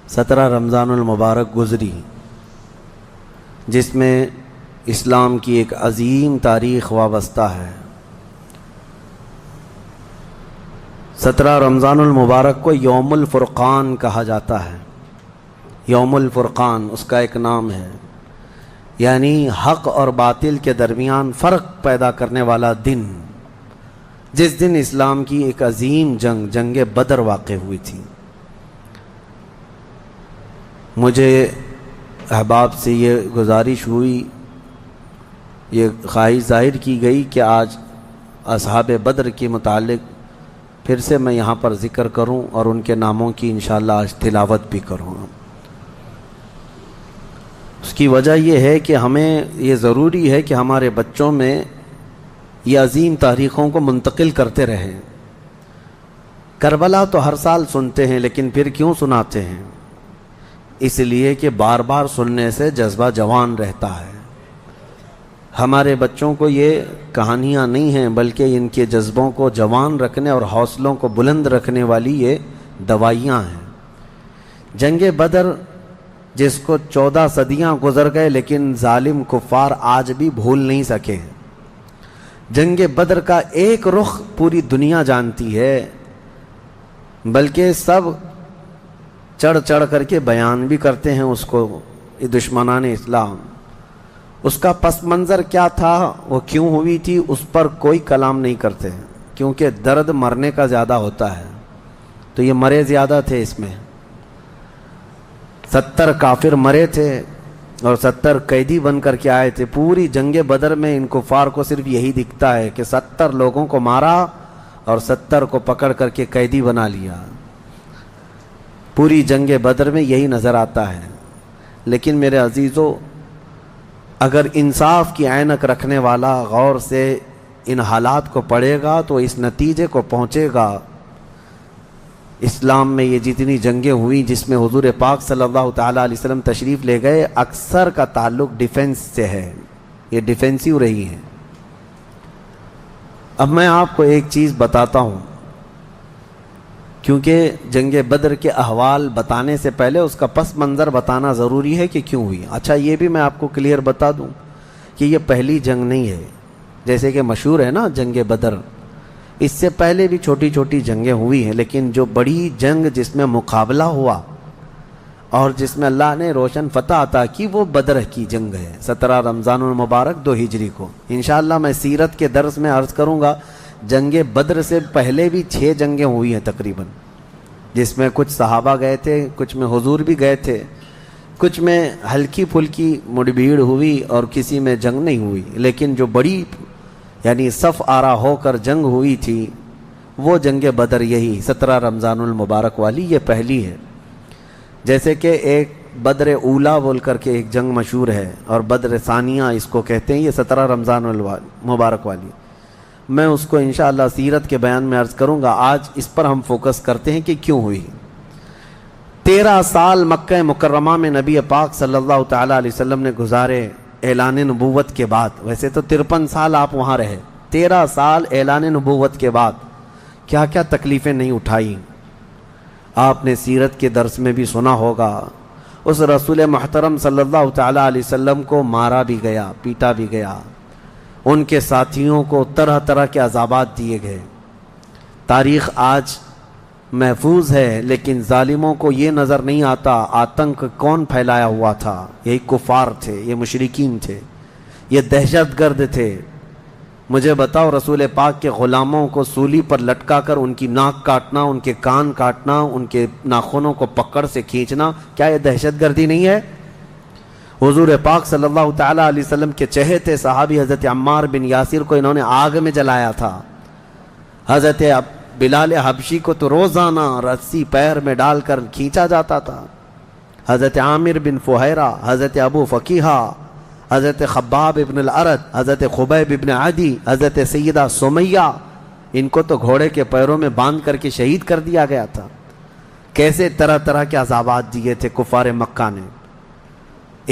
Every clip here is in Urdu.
17 رمضان المبارک گزری، جس میں اسلام کی ایک عظیم تاریخ وابستہ ہے۔ 17 رمضان المبارک کو یوم الفرقان کہا جاتا ہے۔ یوم الفرقان اس کا ایک نام ہے، یعنی حق اور باطل کے درمیان فرق پیدا کرنے والا دن، جس دن اسلام کی ایک عظیم جنگ بدر واقع ہوئی تھی۔ مجھے احباب سے یہ گزارش ہوئی، یہ خواہش ظاہر کی گئی کہ آج اصحاب بدر کے متعلق پھر سے میں یہاں پر ذکر کروں اور ان کے ناموں کی انشاءاللہ آج تلاوت بھی کروں۔ اس کی وجہ یہ ہے کہ ہمیں یہ ضروری ہے کہ ہمارے بچوں میں یہ عظیم تاریخوں کو منتقل کرتے رہیں۔ کربلا تو ہر سال سنتے ہیں، لیکن پھر کیوں سناتے ہیں؟ اس لیے کہ بار بار سننے سے جذبہ جوان رہتا ہے۔ ہمارے بچوں کو یہ کہانیاں نہیں ہیں، بلکہ ان کے جذبوں کو جوان رکھنے اور حوصلوں کو بلند رکھنے والی یہ دوائیاں ہیں۔ جنگ بدر، جس کو 14 صدیاں گزر گئے لیکن ظالم کفار آج بھی بھول نہیں سکے ہیں۔ جنگ بدر کا ایک رخ پوری دنیا جانتی ہے، بلکہ سب چڑھ چڑھ کر کے بیان بھی کرتے ہیں اس کو، یہ دشمنان اسلام۔ اس کا پس منظر کیا تھا، وہ کیوں ہوئی تھی، اس پر کوئی کلام نہیں کرتے ہیں، کیونکہ درد مرنے کا زیادہ ہوتا ہے۔ تو یہ مرے زیادہ تھے، اس میں 70 کافر مرے تھے اور 70 قیدی بن کر کے آئے تھے۔ پوری جنگ بدر میں ان کفار کو صرف یہی دکھتا ہے کہ 70 لوگوں کو مارا اور 70 کو پکڑ کر کے قیدی بنا لیا۔ پوری جنگ بدر میں یہی نظر آتا ہے۔ لیکن میرے عزیزو، اگر انصاف کی عینک رکھنے والا غور سے ان حالات کو پڑھے گا تو اس نتیجے کو پہنچے گا، اسلام میں یہ جتنی جنگیں ہوئیں جس میں حضور پاک صلی اللہ تعالیٰ علیہ وسلم تشریف لے گئے، اکثر کا تعلق ڈیفنس سے ہے، یہ ڈیفینسیو رہی ہیں۔ اب میں آپ کو ایک چیز بتاتا ہوں، کیونکہ جنگ بدر کے احوال بتانے سے پہلے اس کا پس منظر بتانا ضروری ہے کہ کیوں ہوئی۔ اچھا، یہ بھی میں آپ کو کلیئر بتا دوں کہ یہ پہلی جنگ نہیں ہے، جیسے کہ مشہور ہے نا جنگ بدر، اس سے پہلے بھی چھوٹی چھوٹی جنگیں ہوئی ہیں، لیکن جو بڑی جنگ جس میں مقابلہ ہوا اور جس میں اللہ نے روشن فتح عطا کی، وہ بدر کی جنگ ہے، 17 رمضان المبارک 2 ہجری کو۔ انشاءاللہ میں سیرت کے درس میں عرض کروں گا، جنگ بدر سے پہلے بھی 6 جنگیں ہوئی ہیں تقریباً، جس میں کچھ صحابہ گئے تھے، کچھ میں حضور بھی گئے تھے، کچھ میں ہلکی پھلکی مڑ بھیڑ ہوئی اور کسی میں جنگ نہیں ہوئی۔ لیکن جو بڑی یعنی صف آرا ہو کر جنگ ہوئی تھی، وہ جنگ بدر یہی 17 رمضان المبارک والی، یہ پہلی ہے۔ جیسے کہ ایک بدر اولا بول کر کے ایک جنگ مشہور ہے، اور بدر ثانیہ اس کو کہتے ہیں، یہ 17 رمضان المبارک والی، میں اس کو انشاءاللہ سیرت کے بیان میں عرض کروں گا۔ آج اس پر ہم فوکس کرتے ہیں کہ کیوں ہوئی۔ 13 سال مکہ مکرمہ میں نبی پاک صلی اللہ تعالیٰ علیہ وسلم نے گزارے اعلان نبوت کے بعد۔ ویسے تو 53 سال آپ وہاں رہے، 13 سال اعلان نبوت کے بعد کیا کیا تکلیفیں نہیں اٹھائی۔ آپ نے سیرت کے درس میں بھی سنا ہوگا، اس رسول محترم صلی اللہ تعالیٰ علیہ وسلم کو مارا بھی گیا، پیٹا بھی گیا، ان کے ساتھیوں کو طرح طرح کے عذابات دیے گئے۔ تاریخ آج محفوظ ہے، لیکن ظالموں کو یہ نظر نہیں آتا آتنک کون پھیلایا ہوا تھا۔ یہی کفار تھے، یہ مشرکین تھے، یہ دہشت گرد تھے۔ مجھے بتاؤ، رسول پاک کے غلاموں کو سولی پر لٹکا کر ان کی ناک کاٹنا، ان کے کان کاٹنا، ان کے ناخنوں کو پکڑ سے کھینچنا، کیا یہ دہشت گردی نہیں ہے؟ حضور پاک صلی اللہ تعالیٰ علیہ وسلم کے چہیتے صحابی حضرت عمار بن یاسر کو انہوں نے آگ میں جلایا تھا۔ حضرت بلال حبشی کو تو روزانہ رسی پیر میں ڈال کر کھینچا جاتا تھا۔ حضرت عامر بن فہیرہ، حضرت ابو فقیہہ، حضرت خباب ابن الارت، حضرت خبیب ابن عدی، حضرت سیدہ سمیہ، ان کو تو گھوڑے کے پیروں میں باندھ کر کے شہید کر دیا گیا تھا۔ کیسے طرح طرح کے عذابات دیے تھے کفار مکہ نے،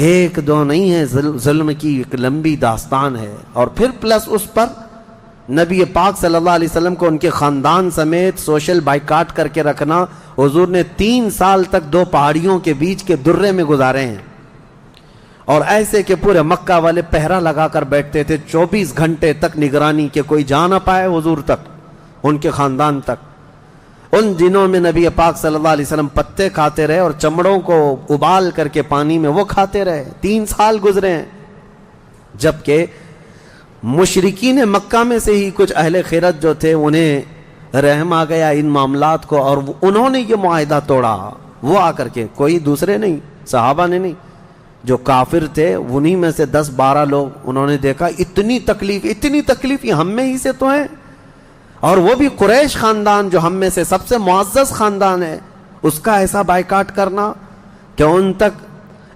ایک دو نہیں ہے، ظلم کی ایک لمبی داستان ہے۔ اور پھر پلس اس پر نبی پاک صلی اللہ علیہ وسلم کو ان کے خاندان سمیت سوشل بائیکاٹ کر کے رکھنا حضور نے 3 سال تک 2 پہاڑیوں کے بیچ کے درے میں گزارے ہیں، اور ایسے کہ پورے مکہ والے پہرا لگا کر بیٹھتے تھے 24 گھنٹے تک نگرانی کہ کوئی جا نہ پائے حضور تک، ان کے خاندان تک۔ ان دنوں میں نبی پاک صلی اللہ علیہ وسلم پتے کھاتے رہے اور چمڑوں کو ابال کر کے پانی میں وہ کھاتے رہے۔ 3 سال گزرے ہیں، جبکہ مشرکین مکہ میں سے ہی کچھ اہل خیرت جو تھے انہیں رحم آ گیا ان معاملات کو، اور انہوں نے یہ معاہدہ توڑا۔ وہ آ کر کے، کوئی دوسرے نہیں، صحابہ نے نہیں، جو کافر تھے انہی میں سے 10-12 لوگ، انہوں نے دیکھا اتنی تکلیف یہ ہم میں ہی سے تو ہیں، اور وہ بھی قریش خاندان جو ہم میں سے سب سے معزز خاندان ہے، اس کا ایسا بائیکاٹ کرنا کہ ان تک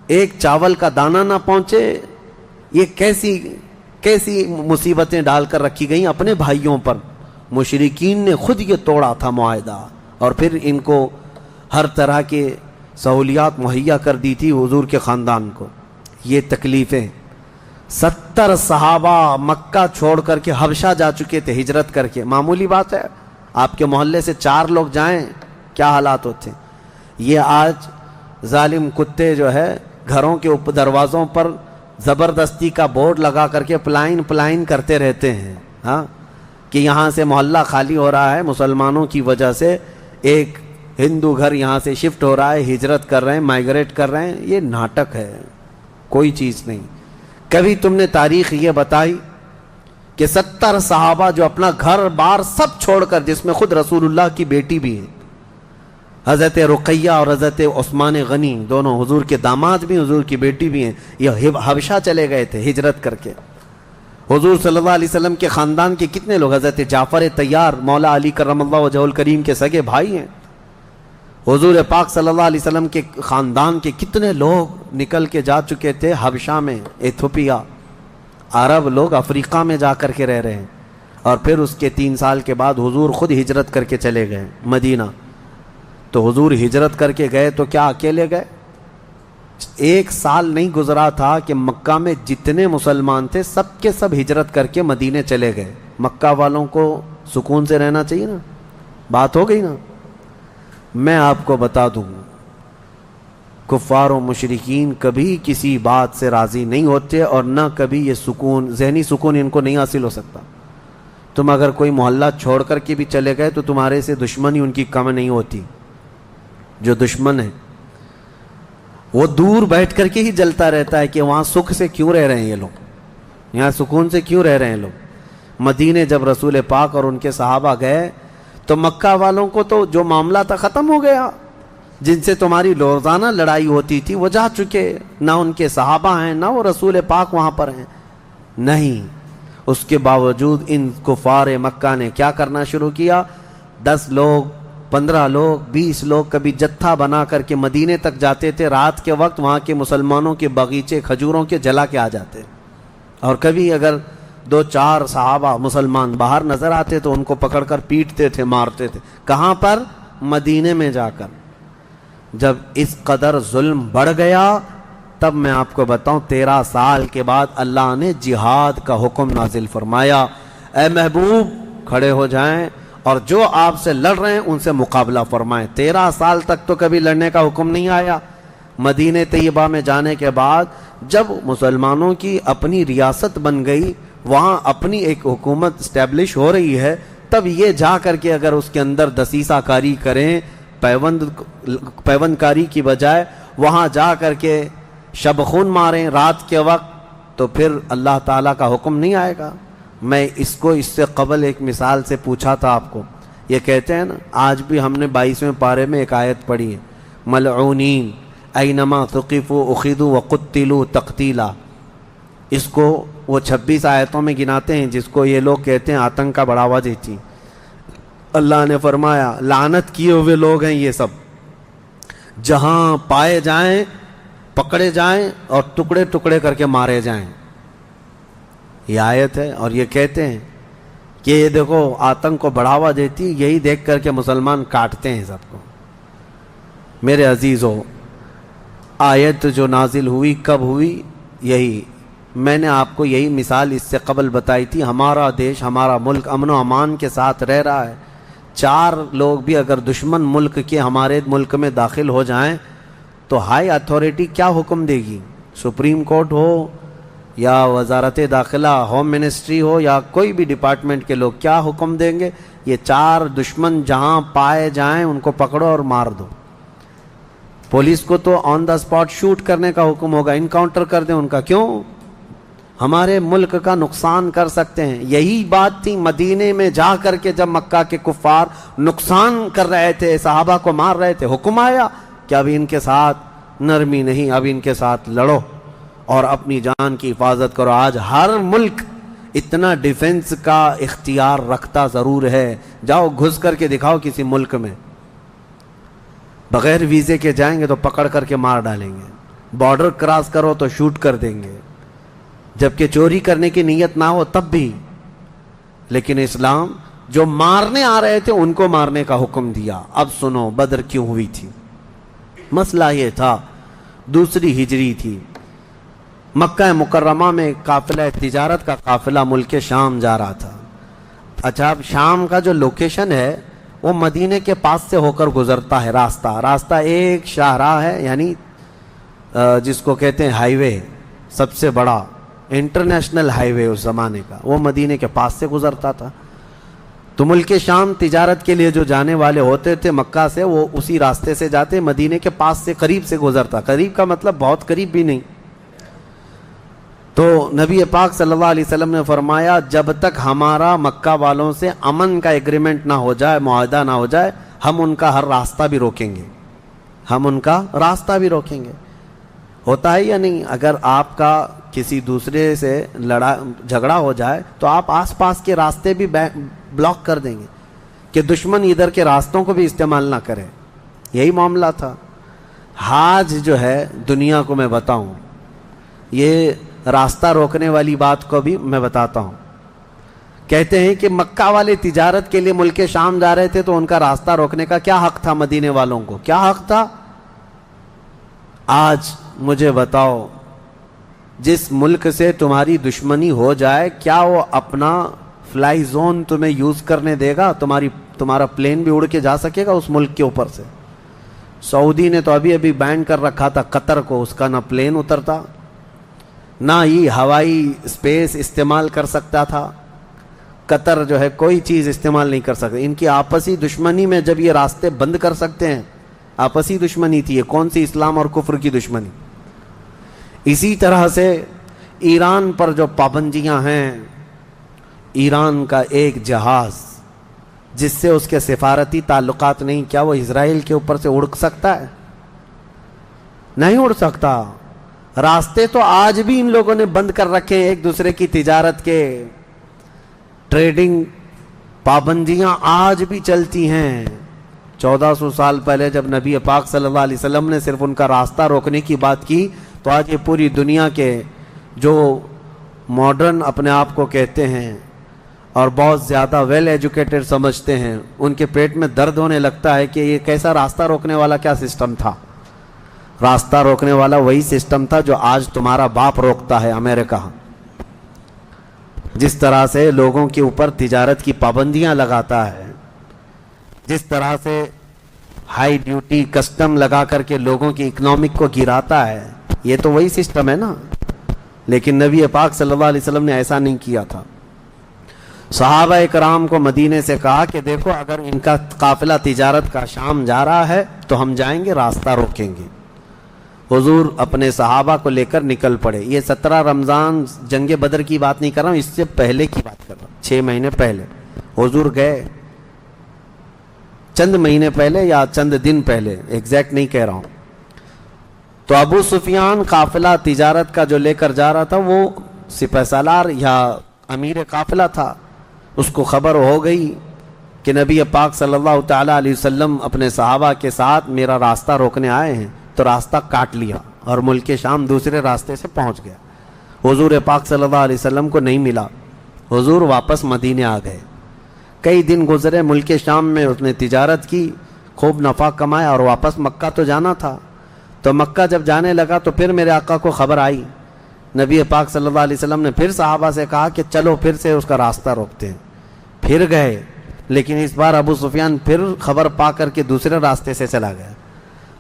ایک چاول کا دانہ نہ پہنچے، یہ کیسی مصیبتیں ڈال کر رکھی گئیں اپنے بھائیوں پر۔ مشرکین نے خود یہ توڑا تھا معاہدہ، اور پھر ان کو ہر طرح کے سہولیات مہیا کر دی تھی حضور کے خاندان کو۔ یہ تکلیفیں 70 صحابہ مکہ چھوڑ کر کے حبشہ جا چکے تھے ہجرت کر کے، معمولی بات ہے؟ آپ کے محلے سے 4 لوگ جائیں کیا حالات ہوتے ہیں؟ یہ آج ظالم کتے جو ہے گھروں کے دروازوں پر زبردستی کا بورڈ لگا کر کے پلائن کرتے رہتے ہیں، ہاں، کہ یہاں سے محلہ خالی ہو رہا ہے مسلمانوں کی وجہ سے، ایک ہندو گھر یہاں سے شفٹ ہو رہا ہے، ہجرت کر رہے ہیں، مائگریٹ کر رہے ہیں۔ یہ ناٹک ہے، کوئی چیز نہیں۔ کبھی تم نے تاریخ یہ بتائی کہ 70 صحابہ جو اپنا گھر بار سب چھوڑ کر، جس میں خود رسول اللہ کی بیٹی بھی ہے، حضرت رقیہ اور حضرت عثمان غنی، دونوں حضور کے داماد بھی، حضور کی بیٹی بھی ہیں، یہ حبشہ چلے گئے تھے ہجرت کر کے۔ حضور صلی اللہ علیہ وسلم کے خاندان کے کتنے لوگ، حضرت جعفر طیار مولا علی کرم اللہ وجہہ الکریم کے سگے بھائی ہیں۔ حضور پاک صلی اللہ علیہ وسلم کے خاندان کے کتنے لوگ نکل کے جا چکے تھے حبشہ میں، ایتھوپیا، عرب لوگ افریقہ میں جا کر کے رہ رہے ہیں۔ اور پھر اس کے 3 سال کے بعد حضور خود ہجرت کر کے چلے گئے مدینہ۔ تو حضور ہجرت کر کے گئے تو کیا اکیلے گئے؟ 1 سال نہیں گزرا تھا کہ مکہ میں جتنے مسلمان تھے سب کے سب ہجرت کر کے مدینے چلے گئے۔ مکہ والوں کو سکون سے رہنا چاہیے نا، بات ہو گئی نا۔ میں آپ کو بتا دوں، کفار و مشرکین کبھی کسی بات سے راضی نہیں ہوتے، اور نہ کبھی یہ سکون، ذہنی سکون ان کو نہیں حاصل ہو سکتا۔ تم اگر کوئی محلہ چھوڑ کر کے بھی چلے گئے تو تمہارے سے دشمنی ان کی کم نہیں ہوتی۔ جو دشمن ہے وہ دور بیٹھ کر کے ہی جلتا رہتا ہے کہ وہاں سکھ سے کیوں رہ رہے ہیں یہ لوگ، یہاں سکون سے کیوں رہ رہے ہیں لوگ۔ مدینے جب رسول پاک اور ان کے صحابہ گئے تو مکہ والوں کو تو جو معاملہ تھا ختم ہو گیا، جن سے تمہاری روزانہ لڑائی ہوتی تھی وہ جا چکے، نہ ان کے صحابہ ہیں نہ وہ رسول پاک وہاں پر ہیں، نہیں۔ اس کے باوجود ان کفار مکہ نے کیا کرنا شروع کیا؟ 10 لوگ، 15 لوگ، 20 لوگ کبھی جتھا بنا کر کے مدینے تک جاتے تھے، رات کے وقت وہاں کے مسلمانوں کے باغیچے کھجوروں کے جلا کے آ جاتے، اور کبھی اگر 2-4 صحابہ مسلمان باہر نظر آتے تو ان کو پکڑ کر پیٹتے تھے، مارتے تھے۔ کہاں پر؟ مدینے میں جا کر۔ جب اس قدر ظلم بڑھ گیا تب میں آپ کو بتاؤں 13 سال کے بعد اللہ نے جہاد کا حکم نازل فرمایا، اے محبوب کھڑے ہو جائیں اور جو آپ سے لڑ رہے ہیں ان سے مقابلہ فرمائیں۔ 13 سال تک تو کبھی لڑنے کا حکم نہیں آیا۔ مدینہ طیبہ میں جانے کے بعد جب مسلمانوں کی اپنی ریاست بن گئی، وہاں اپنی ایک حکومت اسٹیبلش ہو رہی ہے، تب یہ جا کر کے اگر اس کے اندر دسیسہ کاری کریں، پیوند کاری کی بجائے وہاں جا کر کے شب خون ماریں رات کے وقت، تو پھر اللہ تعالیٰ کا حکم نہیں آئے گا۔ میں اس سے قبل ایک مثال سے پوچھا تھا آپ کو، یہ کہتے ہیں نا، آج بھی ہم نے 22ویں پارے میں ایک آیت پڑھی ہے، ملعونین اینما ثقفوا اخذوا وقتلوا تقتیلا۔ اس کو وہ 26 آیتوں میں گناتے ہیں جس کو یہ لوگ کہتے ہیں آتنک کا بڑھاوا دیتی۔ اللہ نے فرمایا لعنت کیے ہوئے لوگ ہیں یہ سب، جہاں پائے جائیں پکڑے جائیں اور ٹکڑے ٹکڑے کر کے مارے جائیں۔ یہ آیت ہے، اور یہ کہتے ہیں کہ یہ دیکھو آتنک کو بڑھاوا دیتی، یہی دیکھ کر کے مسلمان کاٹتے ہیں سب کو۔ میرے عزیزو، آیت جو نازل ہوئی کب ہوئی؟ یہی میں نے آپ کو یہی مثال اس سے قبل بتائی تھی۔ ہمارا دیش، ہمارا ملک امن و امان کے ساتھ رہ رہا ہے، 4 لوگ بھی اگر دشمن ملک کے ہمارے ملک میں داخل ہو جائیں تو ہائی اتھارٹی کیا حکم دے گی؟ سپریم کورٹ ہو یا وزارت داخلہ ہوم منسٹری ہو یا کوئی بھی ڈپارٹمنٹ کے لوگ کیا حکم دیں گے؟ یہ 4 دشمن جہاں پائے جائیں ان کو پکڑو اور مار دو۔ پولیس کو تو آن دا اسپاٹ شوٹ کرنے کا حکم ہوگا، انکاؤنٹر کر دیں ان کا۔ کیوں؟ ہمارے ملک کا نقصان کر سکتے ہیں۔ یہی بات تھی مدینے میں جا کر کے جب مکہ کے کفار نقصان کر رہے تھے، صحابہ کو مار رہے تھے، حکم آیا کہ اب ان کے ساتھ نرمی نہیں، اب ان کے ساتھ لڑو اور اپنی جان کی حفاظت کرو۔ آج ہر ملک اتنا ڈیفنس کا اختیار رکھتا ضرور ہے۔ جاؤ گھس کر کے دکھاؤ کسی ملک میں، بغیر ویزے کے جائیں گے تو پکڑ کر کے مار ڈالیں گے، بارڈر کراس کرو تو شوٹ کر دیں گے، جبکہ چوری کرنے کی نیت نہ ہو تب بھی۔ لیکن اسلام جو مارنے آ رہے تھے ان کو مارنے کا حکم دیا۔ اب سنو بدر کیوں ہوئی تھی۔ مسئلہ یہ تھا، دوسری ہجری تھی، مکہ مکرمہ میں قافلہ تجارت کا قافلہ ملک شام جا رہا تھا۔ اچھا، اب شام کا جو لوکیشن ہے وہ مدینے کے پاس سے ہو کر گزرتا ہے۔ راستہ ایک شاہراہ ہے، یعنی جس کو کہتے ہیں ہائی وے، سب سے بڑا انٹرنیشنل ہائی وے اس زمانے کا، وہ مدینے کے پاس سے گزرتا تھا۔ تو ملک شام تجارت کے لیے جو جانے والے ہوتے تھے مکہ سے، وہ اسی راستے سے جاتے، مدینے کے پاس سے قریب سے گزرتا۔ قریب کا مطلب بہت قریب بھی نہیں۔ تو نبی پاک صلی اللہ علیہ وسلم نے فرمایا جب تک ہمارا مکہ والوں سے امن کا ایگریمنٹ نہ ہو جائے، معاہدہ نہ ہو جائے، ہم ان کا ہر راستہ بھی روکیں گے، ہم ان کا راستہ بھی روکیں گے۔ ہوتا ہے یا نہیں؟ اگر آپ کا کسی دوسرے سے جھگڑا ہو جائے تو آپ آس پاس کے راستے بھی بلاک کر دیں گے کہ دشمن ادھر کے راستوں کو بھی استعمال نہ کرے۔ یہی معاملہ تھا۔ حاج جو ہے، دنیا کو میں بتاؤں، یہ راستہ روکنے والی بات کو بھی میں بتاتا ہوں۔ کہتے ہیں کہ مکہ والے تجارت کے لیے ملک شام جا رہے تھے تو ان کا راستہ روکنے کا کیا حق تھا؟ مدینے والوں کو کیا حق تھا؟ آج مجھے بتاؤ، جس ملک سے تمہاری دشمنی ہو جائے کیا وہ اپنا فلائی زون تمہیں یوز کرنے دے گا؟ تمہارا پلین بھی اڑ کے جا سکے گا اس ملک کے اوپر سے؟ سعودی نے تو ابھی بین کر رکھا تھا قطر کو، اس کا نہ پلین اترتا نہ ہی ہوائی اسپیس استعمال کر سکتا تھا۔ قطر جو ہے کوئی چیز استعمال نہیں کر سکتے۔ ان کی آپسی دشمنی میں جب یہ راستے بند کر سکتے ہیں، آپسی دشمنی تھی، یہ کون سی اسلام اور کفر کی دشمنی؟ اسی طرح سے ایران پر جو پابندیاں ہیں، ایران کا ایک جہاز جس سے اس کے سفارتی تعلقات نہیں، کیا وہ اسرائیل کے اوپر سے اڑ سکتا ہے؟ نہیں اڑ سکتا۔ راستے تو آج بھی ان لوگوں نے بند کر رکھے ہیں، ایک دوسرے کی تجارت کے، ٹریڈنگ پابندیاں آج بھی چلتی ہیں۔ 1400 سال پہلے جب نبی پاک صلی اللہ علیہ وسلم نے صرف ان کا راستہ روکنے کی بات کی تو آج یہ پوری دنیا کے جو ماڈرن اپنے آپ کو کہتے ہیں اور بہت زیادہ ویل ایجوکیٹڈ سمجھتے ہیں، ان کے پیٹ میں درد ہونے لگتا ہے کہ یہ کیسا راستہ روکنے والا کیا سسٹم تھا۔ راستہ روکنے والا وہی سسٹم تھا جو آج تمہارا باپ روکتا ہے، امریکہ۔ جس طرح سے لوگوں کے اوپر تجارت کی پابندیاں لگاتا ہے، جس طرح سے ہائی ڈیوٹی کسٹم لگا کر کے لوگوں کی اکنامک کو گراتا ہے، یہ تو وہی سسٹم ہے نا۔ لیکن نبی پاک صلی اللہ علیہ وسلم نے ایسا نہیں کیا تھا۔ صحابہ کرام کو مدینے سے کہا کہ دیکھو اگر ان کا قافلہ تجارت کا شام جا رہا ہے تو ہم جائیں گے، راستہ روکیں گے۔ حضور اپنے صحابہ کو لے کر نکل پڑے۔ یہ 17 رمضان جنگ بدر کی بات نہیں کر رہا ہوں، اس سے پہلے کی بات کر رہا ہوں، 6 مہینے پہلے حضور گئے، چند مہینے پہلے یا چند دن پہلے، ایگزیکٹ نہیں کہہ رہا ہوں۔ تو ابو سفیان قافلہ تجارت کا جو لے کر جا رہا تھا وہ سپہ سالار یا امیر قافلہ تھا، اس کو خبر ہو گئی کہ نبی پاک صلی اللہ تعالی علیہ وسلم اپنے صحابہ کے ساتھ میرا راستہ روکنے آئے ہیں، تو راستہ کاٹ لیا اور ملک شام دوسرے راستے سے پہنچ گیا۔ حضور پاک صلی اللہ علیہ وسلم کو نہیں ملا، حضور واپس مدینے آ گئے۔ کئی دن گزرے، ملک شام میں اس نے تجارت کی، خوب نفع کمایا اور واپس مکہ تو جانا تھا۔ تو مکہ جب جانے لگا تو پھر میرے آقا کو خبر آئی، نبی پاک صلی اللہ علیہ وسلم نے پھر صحابہ سے کہا کہ چلو پھر سے اس کا راستہ روکتے ہیں۔ پھر گئے، لیکن اس بار ابو سفیان پھر خبر پا کر کے دوسرے راستے سے چلا گیا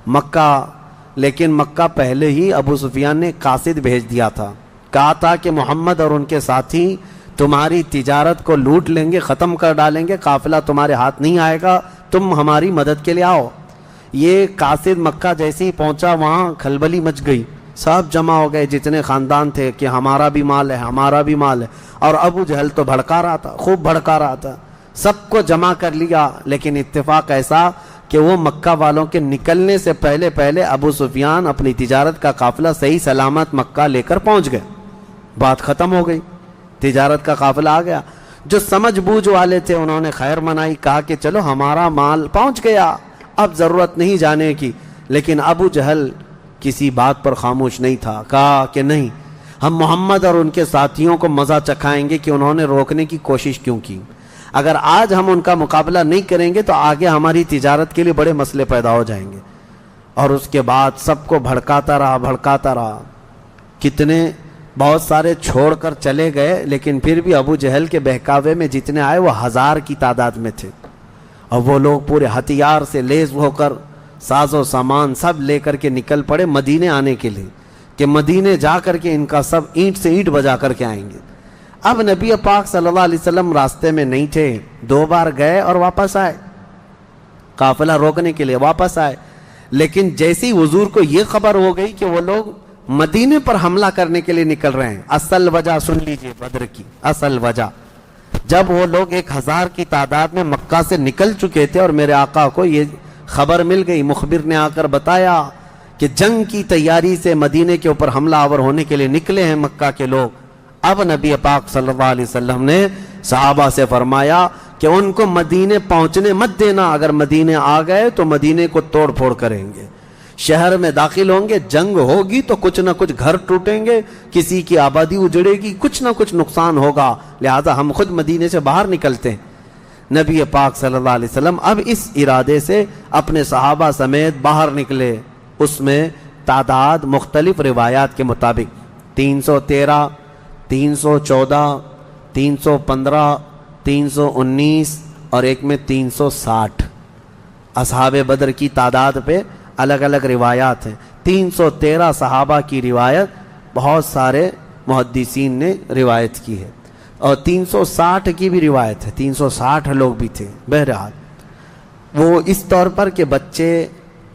مکہ. لیکن مکہ پہلے ہی ابو سفیان نے قاصد بھیج دیا تھا, کہا تھا کہ محمد اور ان کے ساتھی تمہاری تجارت کو لوٹ لیں گے, ختم کر ڈالیں گے, قافلہ تمہارے ہاتھ نہیں آئے گا, تم ہماری مدد کے لیے آؤ. یہ قاصد مکہ جیسے ہی پہنچا وہاں کھلبلی مچ گئی, سب جمع ہو گئے جتنے خاندان تھے کہ ہمارا بھی مال ہے, ہمارا بھی مال ہے. اور ابو جہل تو بھڑکا رہا تھا, خوب بھڑکا رہا تھا, سب کو جمع کر لیا. لیکن اتفاق ایسا کہ وہ مکہ والوں کے نکلنے سے پہلے ابو سفیان اپنی تجارت کا قافلہ صحیح سلامت مکہ لے کر پہنچ گئے. بات ختم ہو گئی, تجارت کا قافلہ آ گیا. جو سمجھ بوجھ والے تھے انہوں نے خیر منائی, کہا کہ چلو ہمارا مال پہنچ گیا, اب ضرورت نہیں جانے کی. لیکن ابو جہل کسی بات پر خاموش نہیں تھا, کہا کہ نہیں, ہم محمد اور ان کے ساتھیوں کو مزہ چکھائیں گے کہ انہوں نے روکنے کی کوشش کیوں کی. اگر آج ہم ان کا مقابلہ نہیں کریں گے تو آگے ہماری تجارت کے لیے بڑے مسئلے پیدا ہو جائیں گے. اور اس کے بعد سب کو بھڑکاتا رہا. کتنے بہت سارے چھوڑ کر چلے گئے, لیکن پھر بھی ابو جہل کے بہکاوے میں جتنے آئے وہ 1000 کی تعداد میں تھے. اور وہ لوگ پورے ہتھیار سے لیس ہو کر ساز و سامان سب لے کر کے نکل پڑے مدینے آنے کے لیے, کہ مدینے جا کر کے ان کا سب اینٹ سے اینٹ بجا کر کے آئیں گے. اب نبی پاک صلی اللہ علیہ وسلم راستے میں نہیں تھے, 2 بار گئے اور واپس آئے, قافلہ روکنے کے لیے واپس آئے. لیکن جیسے ہی حضور کو یہ خبر ہو گئی کہ وہ لوگ مدینے پر حملہ کرنے کے لیے نکل رہے ہیں, اصل وجہ سن لیجئے بدر کی اصل وجہ. جب وہ لوگ 1000 کی تعداد میں مکہ سے نکل چکے تھے اور میرے آقا کو یہ خبر مل گئی, مخبر نے آ کر بتایا کہ جنگ کی تیاری سے مدینے کے اوپر حملہ آور ہونے کے لیے نکلے ہیں مکہ کے لوگ. اب نبی پاک صلی اللہ علیہ وسلم نے صحابہ سے فرمایا کہ ان کو مدینے پہنچنے مت دینا, اگر مدینے آ گئے تو مدینے کو توڑ پھوڑ کریں گے, شہر میں داخل ہوں گے, جنگ ہوگی تو کچھ نہ کچھ گھر ٹوٹیں گے, کسی کی آبادی اجڑے گی, کچھ نہ کچھ نقصان ہوگا, لہذا ہم خود مدینے سے باہر نکلتے ہیں. نبی پاک صلی اللہ علیہ وسلم اب اس ارادے سے اپنے صحابہ سمیت باہر نکلے. اس میں تعداد مختلف روایات کے مطابق 313, 314, 315, 319 اور ایک میں 360 اصحاب بدر کی تعداد پہ الگ الگ روایات ہیں. 313 صحابہ کی روایت بہت سارے محدثین نے روایت کی ہے, اور 360 کی بھی روایت ہے, 360 لوگ بھی تھے. بہرحال وہ اس طور پر کہ بچے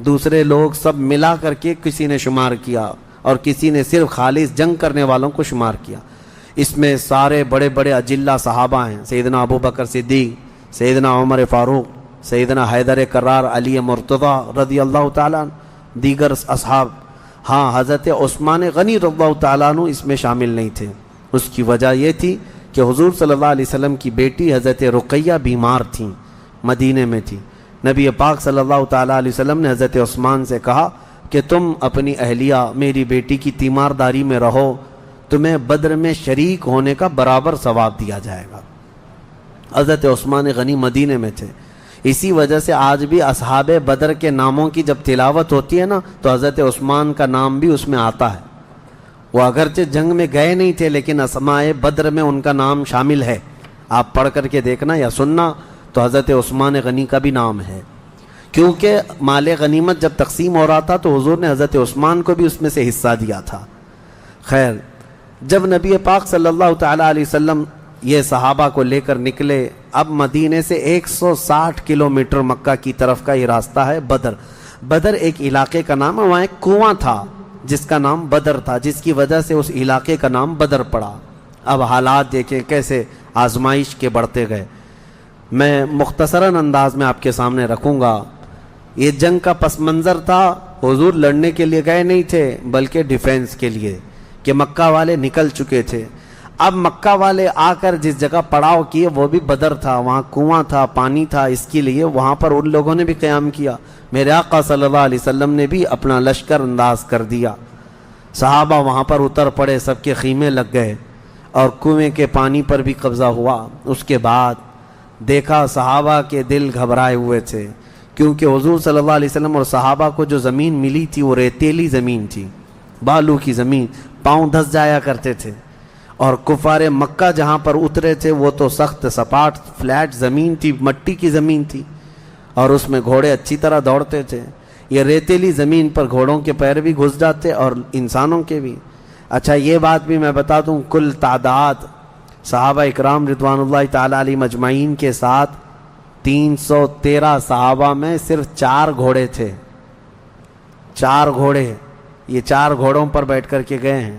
دوسرے لوگ سب ملا کر کے کسی نے شمار کیا, اور کسی نے صرف خالص جنگ کرنے والوں کو شمار کیا. اس میں سارے بڑے بڑے اجلہ صحابہ ہیں, سیدنا ابو بکر صدیق, سیدنا عمر فاروق, سیدنا حیدر کرار, علی مرتضیٰ رضی اللہ تعالیٰ, دیگر اصحاب. ہاں, حضرت عثمان غنی رضی اللہ تعالیٰ عنہ اس میں شامل نہیں تھے. اس کی وجہ یہ تھی کہ حضور صلی اللہ علیہ وسلم کی بیٹی حضرت رقیہ بیمار تھیں, مدینے میں تھی. نبی پاک صلی اللہ تعالیٰ علیہ وسلم نے حضرت عثمان سے کہا کہ تم اپنی اہلیہ میری بیٹی کی تیمارداری میں رہو, تمہیں بدر میں شریک ہونے کا برابر ثواب دیا جائے گا. حضرت عثمان غنی مدینے میں تھے. اسی وجہ سے آج بھی اصحاب بدر کے ناموں کی جب تلاوت ہوتی ہے نا, تو حضرت عثمان کا نام بھی اس میں آتا ہے. وہ اگرچہ جنگ میں گئے نہیں تھے, لیکن اسماء بدر میں ان کا نام شامل ہے. آپ پڑھ کر کے دیکھنا یا سننا تو حضرت عثمان غنی کا بھی نام ہے, کیونکہ مال غنیمت جب تقسیم ہو رہا تھا تو حضور نے حضرت عثمان کو بھی اس میں سے حصہ دیا تھا. خیر, جب نبی پاک صلی اللہ تعالیٰ علیہ وسلم یہ صحابہ کو لے کر نکلے, اب مدینے سے 160 کلومیٹر مکہ کی طرف کا یہ راستہ ہے بدر. بدر ایک علاقے کا نام ہے, وہاں ایک کنواں تھا جس کا نام بدر تھا, جس کی وجہ سے اس علاقے کا نام بدر پڑا. اب حالات دیکھیں کیسے آزمائش کے بڑھتے گئے. میں مختصراً انداز میں آپ کے سامنے رکھوں گا. یہ جنگ کا پس منظر تھا, حضور لڑنے کے لیے گئے نہیں تھے بلکہ ڈیفینس کے لیے, کہ مکہ والے نکل چکے تھے. اب مکہ والے آ کر جس جگہ پڑاؤ کیے وہ بھی بدر تھا, وہاں کنواں تھا, پانی تھا, اس کے لیے وہاں پر ان لوگوں نے بھی قیام کیا. میرے آقا صلی اللہ علیہ وسلم نے بھی اپنا لشکر انداز کر دیا. صحابہ وہاں پر اتر پڑے, سب کے خیمے لگ گئے اور کنویں کے پانی پر بھی قبضہ ہوا. اس کے بعد دیکھا صحابہ کے دل گھبرائے ہوئے تھے, کیونکہ حضور صلی اللہ علیہ وسلم اور صحابہ کو جو زمین ملی تھی وہ ریتیلی زمین تھی, بالو کی زمین, پاؤں دھس جایا کرتے تھے. اور کفار مکہ جہاں پر اترے تھے وہ تو سخت سپاٹ فلیٹ زمین تھی، مٹی کی زمین تھی، اور اس میں گھوڑے اچھی طرح دوڑتے تھے۔ یہ ریتیلی زمین پر گھوڑوں کے پیر بھی گھس جاتے اور انسانوں کے بھی۔ اچھا یہ بات بھی میں بتا دوں، کل تعداد صحابہ اکرام رضوان اللہ تعالی علیہ مجمعین کے ساتھ 313 صحابہ میں صرف 4 گھوڑے تھے، 4 گھوڑے۔ یہ 4 گھوڑوں پر بیٹھ کر کے گئے ہیں،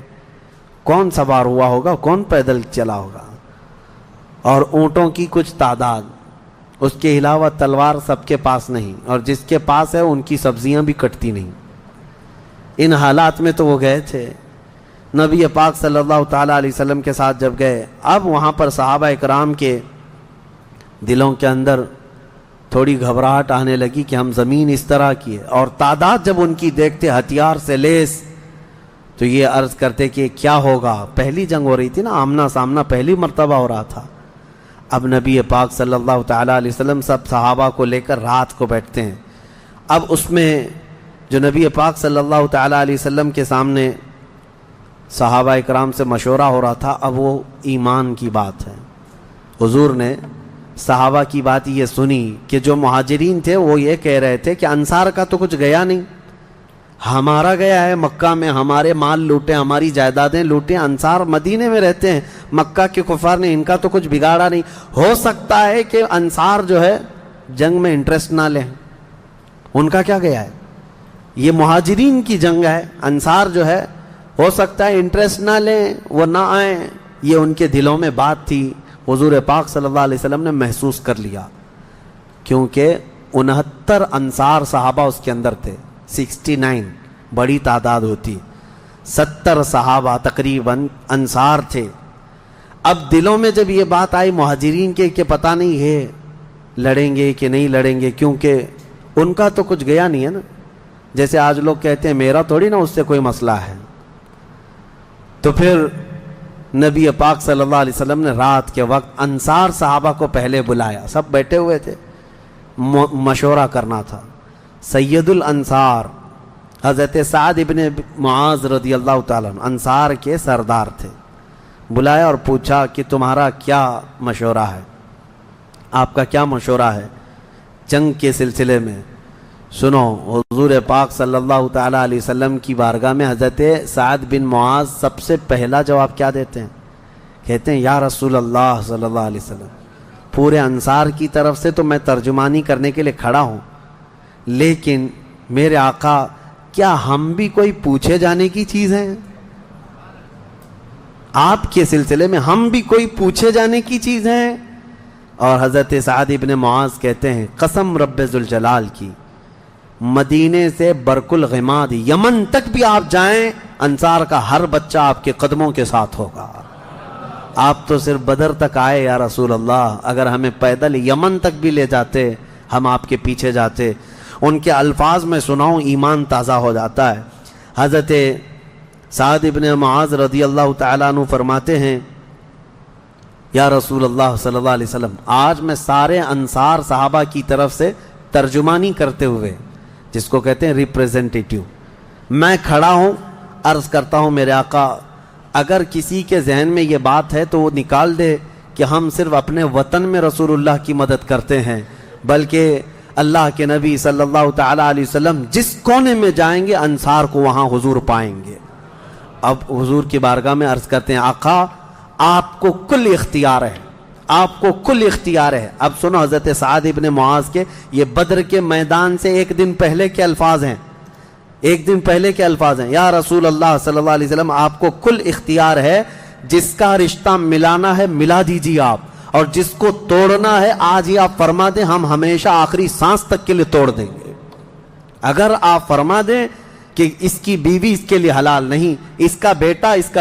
کون سوار ہوا ہوگا، کون پیدل چلا ہوگا؟ اور اونٹوں کی کچھ تعداد، اس کے علاوہ تلوار سب کے پاس نہیں، اور جس کے پاس ہے ان کی سبزیاں بھی کٹتی نہیں۔ ان حالات میں تو وہ گئے تھے۔ نبی پاک صلی اللہ تعالیٰ علیہ وسلم کے ساتھ جب گئے، اب وہاں پر صحابہ اکرام کے دلوں کے اندر تھوڑی گھبراہٹ آنے لگی کہ ہم زمین اس طرح کی ہے، اور تعداد جب ان کی دیکھتے ہتھیار سے لیس، تو یہ عرض کرتے کہ کیا ہوگا۔ پہلی جنگ ہو رہی تھی نا، آمنا سامنا پہلی مرتبہ ہو رہا تھا۔ اب نبی پاک صلی اللہ تعالیٰ علیہ وسلم سب صحابہ کو لے کر رات کو بیٹھتے ہیں۔ اب اس میں جو نبی پاک صلی اللہ تعالیٰ علیہ وسلم کے سامنے صحابہ اکرام سے مشورہ ہو رہا تھا، اب وہ ایمان کی بات ہے۔ حضور نے صحابہ کی بات یہ سنی کہ جو مہاجرین تھے وہ یہ کہہ رہے تھے کہ انصار کا تو کچھ گیا نہیں، ہمارا گیا ہے، مکہ میں ہمارے مال لوٹے، ہماری جائیدادیں لوٹیں، انصار مدینے میں رہتے ہیں، مکہ کے کفار نے ان کا تو کچھ بگاڑا نہیں۔ ہو سکتا ہے کہ انصار جو ہے جنگ میں انٹرسٹ نہ لیں، ان کا کیا گیا ہے، یہ مہاجرین کی جنگ ہے، انصار جو ہے ہو سکتا ہے انٹرسٹ نہ لیں، وہ نہ آئیں، یہ ان کے دلوں میں بات تھی۔ حضور پاک صلی اللہ علیہ وسلم نے محسوس کر لیا، کیونکہ 69 انصار صحابہ اس کے اندر تھے، 69 بڑی تعداد ہوتی، 70 صحابہ تقریباً انصار تھے۔ اب دلوں میں جب یہ بات آئی مہاجرین کے کہ پتہ نہیں ہے لڑیں گے کہ نہیں لڑیں گے، کیونکہ ان کا تو کچھ گیا نہیں ہے نا، جیسے آج لوگ کہتے ہیں میرا تھوڑی نا اس سے کوئی مسئلہ ہے۔ تو پھر نبی پاک صلی اللہ علیہ وسلم نے رات کے وقت انصار صحابہ کو پہلے بلایا، سب بیٹھے ہوئے تھے، مشورہ کرنا تھا۔ سید الانصار حضرت سعد ابن معاذ رضی اللہ تعالیٰ عنہ انصار کے سردار تھے، بلایا اور پوچھا کہ تمہارا کیا مشورہ ہے، آپ کا کیا مشورہ ہے جنگ کے سلسلے میں۔ سنو، حضور پاک صلی اللہ تعالیٰ علیہ وسلم کی بارگاہ میں حضرت سعد بن معاذ سب سے پہلا جواب کیا دیتے ہیں؟ کہتے ہیں یا رسول اللہ صلی اللہ علیہ وسلم، پورے انصار کی طرف سے تو میں ترجمانی کرنے کے لیے کھڑا ہوں، لیکن میرے آقا کیا ہم بھی کوئی پوچھے جانے کی چیز ہیں؟ آپ کے سلسلے میں ہم بھی کوئی پوچھے جانے کی چیز ہیں؟ اور حضرت سعد ابن معاذ کہتے ہیں قسم رب ذوالجلال کی، مدینے سے برق الغماد یمن تک بھی آپ جائیں، انصار کا ہر بچہ آپ کے قدموں کے ساتھ ہوگا۔ آپ تو صرف بدر تک آئے یا رسول اللہ، اگر ہمیں پیدل یمن تک بھی لے جاتے ہم آپ کے پیچھے جاتے۔ ان کے الفاظ میں سناؤں، ایمان تازہ ہو جاتا ہے۔ حضرت سعد ابن معاذ رضی اللہ تعالیٰ عنہ فرماتے ہیں یا رسول اللہ صلی اللہ علیہ وسلم، آج میں سارے انصار صحابہ کی طرف سے ترجمانی کرتے ہوئے، جس کو کہتے ہیں ریپریزنٹیٹیو، میں کھڑا ہوں، عرض کرتا ہوں میرے آقا اگر کسی کے ذہن میں یہ بات ہے تو وہ نکال دے کہ ہم صرف اپنے وطن میں رسول اللہ کی مدد کرتے ہیں، بلکہ اللہ کے نبی صلی اللہ تعالیٰ علیہ وسلم جس کونے میں جائیں گے انصار کو وہاں حضور پائیں گے۔ اب حضور کی بارگاہ میں عرض کرتے ہیں آقا آپ کو کل اختیار ہے، آپ کو کل اختیار ہے۔ اب سنو حضرت سعد ابن معاذ کے یہ بدر کے میدان سے ایک دن پہلے کے الفاظ ہیں، ایک دن پہلے کے الفاظ ہیں، یا رسول اللہ صلی اللہ علیہ وسلم آپ کو کل اختیار ہے، جس کا رشتہ ملانا ہے ملا دیجیے آپ، اور جس کو توڑنا ہے آج ہی آپ فرما دیں، ہم ہمیشہ آخری سانس تک کے لیے توڑ دیں گے۔ اگر آپ فرما دیں کہ اس کی بیوی اس کے لیے حلال نہیں، اس کا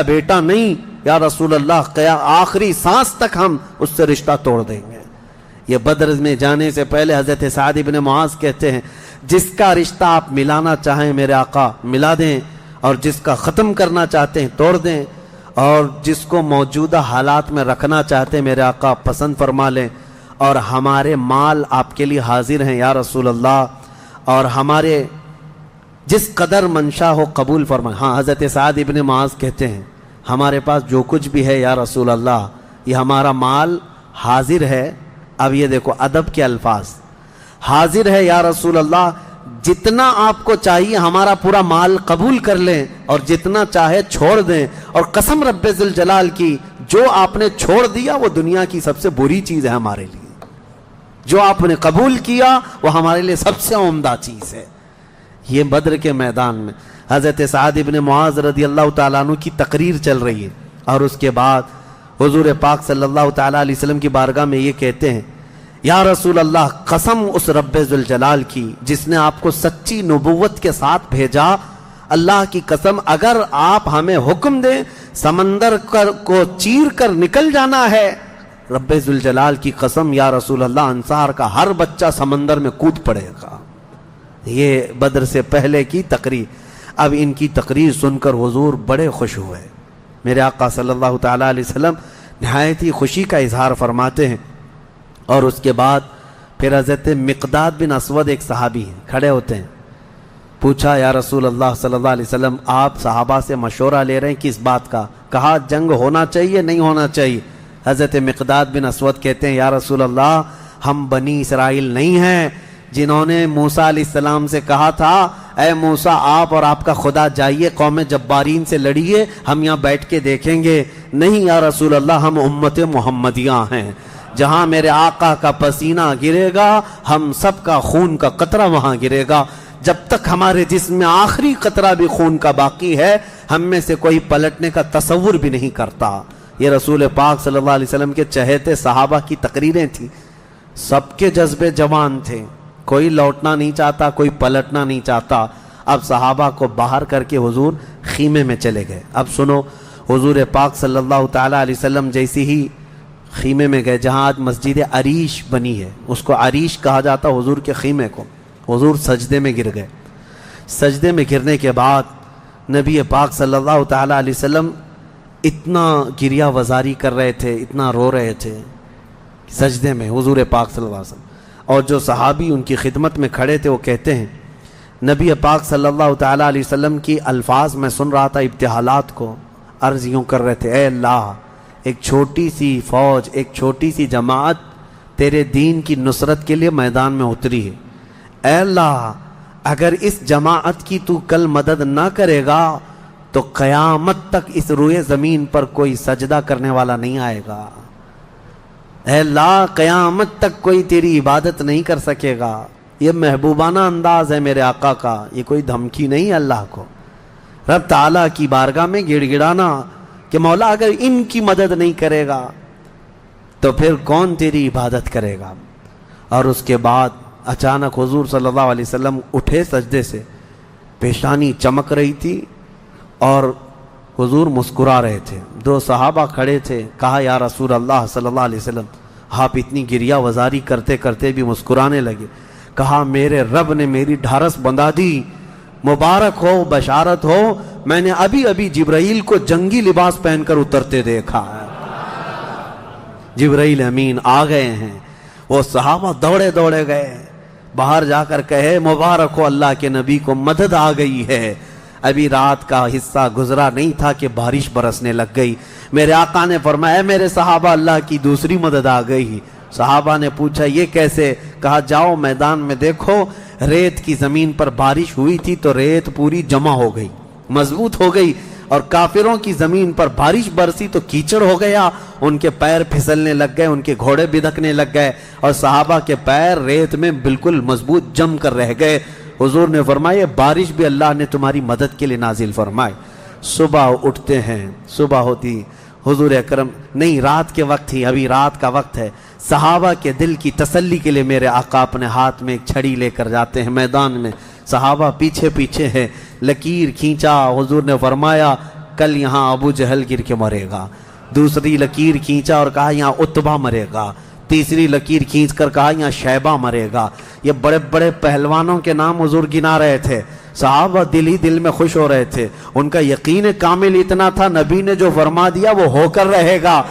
بیٹا نہیں، یا رسول اللہ آخری سانس تک ہم اس سے رشتہ توڑ دیں گے۔ یہ بدر میں جانے سے پہلے حضرت سعد ابن معاذ کہتے ہیں جس کا رشتہ آپ ملانا چاہیں میرے آقا ملا دیں، اور جس کا ختم کرنا چاہتے ہیں توڑ دیں، اور جس کو موجودہ حالات میں رکھنا چاہتے ہیں میرے آقا پسند فرما لیں، اور ہمارے مال آپ کے لیے حاضر ہیں یا رسول اللہ، اور ہمارے جس قدر منشا ہو قبول فرمائیں۔ ہاں حضرت سعد ابن معاذ کہتے ہیں ہمارے پاس جو کچھ بھی ہے یا رسول اللہ یہ ہمارا مال حاضر ہے. اب یہ دیکھو ادب کے الفاظ, حاضر ہے یا رسول اللہ, جتنا آپ کو چاہیے ہمارا پورا مال قبول کر لیں اور جتنا چاہے چھوڑ دیں, اور قسم رب ذوالجلال کی جو آپ نے چھوڑ دیا وہ دنیا کی سب سے بری چیز ہے ہمارے لیے, جو آپ نے قبول کیا وہ ہمارے لیے سب سے عمدہ چیز ہے. یہ بدر کے میدان میں حضرت سعد ابن معاذ رضی اللہ تعالیٰ عنہ کی تقریر چل رہی ہے, اور اس کے بعد حضور پاک صلی اللہ تعالیٰ علیہ وسلم کی بارگاہ میں یہ کہتے ہیں, یا رسول اللہ قسم اس رب ذوالجلال کی جس نے آپ کو سچی نبوت کے ساتھ بھیجا, اللہ کی قسم اگر آپ ہمیں حکم دیں سمندر کو چیر کر نکل جانا ہے, رب ذوالجلال کی قسم یا رسول اللہ انصار کا ہر بچہ سمندر میں کود پڑے گا. یہ بدر سے پہلے کی تقریر. اب ان کی تقریر سن کر حضور بڑے خوش ہوئے. میرے آقا صلی اللہ تعالیٰ علیہ وسلم نہایت ہی خوشی کا اظہار فرماتے ہیں, اور اس کے بعد پھر حضرت مقداد بن اسود ایک صحابی ہیں, کھڑے ہوتے ہیں. پوچھا یا رسول اللہ صلی اللہ علیہ وسلم آپ صحابہ سے مشورہ لے رہے ہیں کس بات کا؟ کہا جنگ ہونا چاہیے نہیں ہونا چاہیے؟ حضرت مقداد بن اسود کہتے ہیں یا رسول اللہ ہم بنی اسرائیل نہیں ہیں جنہوں نے موسیٰ علیہ السلام سے کہا تھا اے موسیٰ آپ اور آپ کا خدا جائیے قوم جبارین سے لڑیے, ہم یہاں بیٹھ کے دیکھیں گے. نہیں یا رسول اللہ ہم امت محمدیہ ہیں, جہاں میرے آقا کا پسینہ گرے گا ہم سب کا خون کا قطرہ وہاں گرے گا. جب تک ہمارے جسم میں آخری قطرہ بھی خون کا باقی ہے ہم میں سے کوئی پلٹنے کا تصور بھی نہیں کرتا. یہ رسول پاک صلی اللہ علیہ وسلم کے چہیتے صحابہ کی تقریریں تھیں. سب کے جذبے جوان تھے, کوئی لوٹنا نہیں چاہتا, کوئی پلٹنا نہیں چاہتا. اب صحابہ کو باہر کر کے حضور خیمے میں چلے گئے. اب سنو, حضور پاک صلی اللہ تعالیٰ علیہ وسلم جیسی ہی خیمے میں گئے جہاں آج مسجد عریش بنی ہے, اس کو عریش کہا جاتا حضور کے خیمے کو. حضور سجدے میں گر گئے. سجدے میں گرنے کے بعد نبی پاک صلی اللہ تعالیٰ علیہ وسلم اتنا گریہ وزاری کر رہے تھے, اتنا رو رہے تھے سجدے میں حضور پاک صلی اللہ علیہ وسلم. اور جو صحابی ان کی خدمت میں کھڑے تھے وہ کہتے ہیں نبی پاک صلی اللہ تعالیٰ علیہ وسلم کی الفاظ میں سن رہا تھا, ابتحالات کو عرض یوں کر رہے تھے, اے اللہ ایک چھوٹی سی فوج, ایک چھوٹی سی جماعت تیرے دین کی نصرت کے لیے میدان میں اتری ہے. اے اللہ اگر اس جماعت کی تو کل مدد نہ کرے گا تو قیامت تک اس روئے زمین پر کوئی سجدہ کرنے والا نہیں آئے گا. اے اللہ قیامت تک کوئی تیری عبادت نہیں کر سکے گا. یہ محبوبانہ انداز ہے میرے آقا کا, یہ کوئی دھمکی نہیں ہے اللہ کو. رب تعالیٰ کی بارگاہ میں گڑ گڑانا کہ مولا اگر ان کی مدد نہیں کرے گا تو پھر کون تیری عبادت کرے گا. اور اس کے بعد اچانک حضور صلی اللہ علیہ وسلم اٹھے سجدے سے, پیشانی چمک رہی تھی اور حضور مسکرا رہے تھے. دو صحابہ کھڑے تھے, کہا یا رسول اللہ صلی اللہ علیہ وسلم آپ اتنی گریہ وزاری کرتے کرتے بھی مسکرانے لگے. کہا میرے رب نے میری ڈھارس بندھا دی, مبارک ہو, بشارت ہو, میں نے ابھی ابھی جبرائیل کو جنگی لباس پہن کر اترتے دیکھا ہے. جبرائیل امین آ گئے ہیں. وہ صحابہ دوڑے دوڑے گئے, باہر جا کر کہے مبارک ہو اللہ کے نبی کو مدد آ گئی ہے. ابھی رات کا حصہ گزرا نہیں تھا کہ بارش برسنے لگ گئی. میرے آقا نے فرمایا میرے صحابہ اللہ کی دوسری مدد آ گئی. صحابہ نے پوچھا یہ کیسے؟ کہا جاؤ میدان میں دیکھو, ریت کی زمین پر بارش ہوئی تھی تو ریت پوری جمع ہو گئی, مضبوط ہو گئی, اور کافروں کی زمین پر بارش برسی تو کیچڑ ہو گیا, ان کے پیر پھسلنے لگ گئے, ان کے گھوڑے بدکنے لگ گئے, اور صحابہ کے پیر ریت میں بالکل مضبوط جم کر رہ گئے. حضور نے فرمایا بارش بھی اللہ نے تمہاری مدد کے لیے نازل فرمائی. صبح اٹھتے ہیں, صبح ہوتی, حضور اکرم نہیں رات کے وقت ہی, ابھی رات کا وقت ہے. صحابہ کے دل کی تسلی کے لیے میرے آقا اپنے ہاتھ میں ایک چھڑی لے کر جاتے ہیں میدان میں. صحابہ پیچھے پیچھے ہیں, لکیر کھینچا, حضور نے فرمایا کل یہاں ابو جہل گر کے مرے گا. دوسری لکیر کھینچا اور کہا یہاں عتبہ مرے گا. تیسری لکیر کھینچ کر کہا یہاں شیبہ مرے گا. یہ بڑے بڑے پہلوانوں کے نام حضور گنا رہے تھے. صحابہ دل ہی دل میں خوش ہو رہے تھے, ان کا یقین کامل اتنا تھا نبی نے جو فرما دیا وہ ہو کر رہے گا.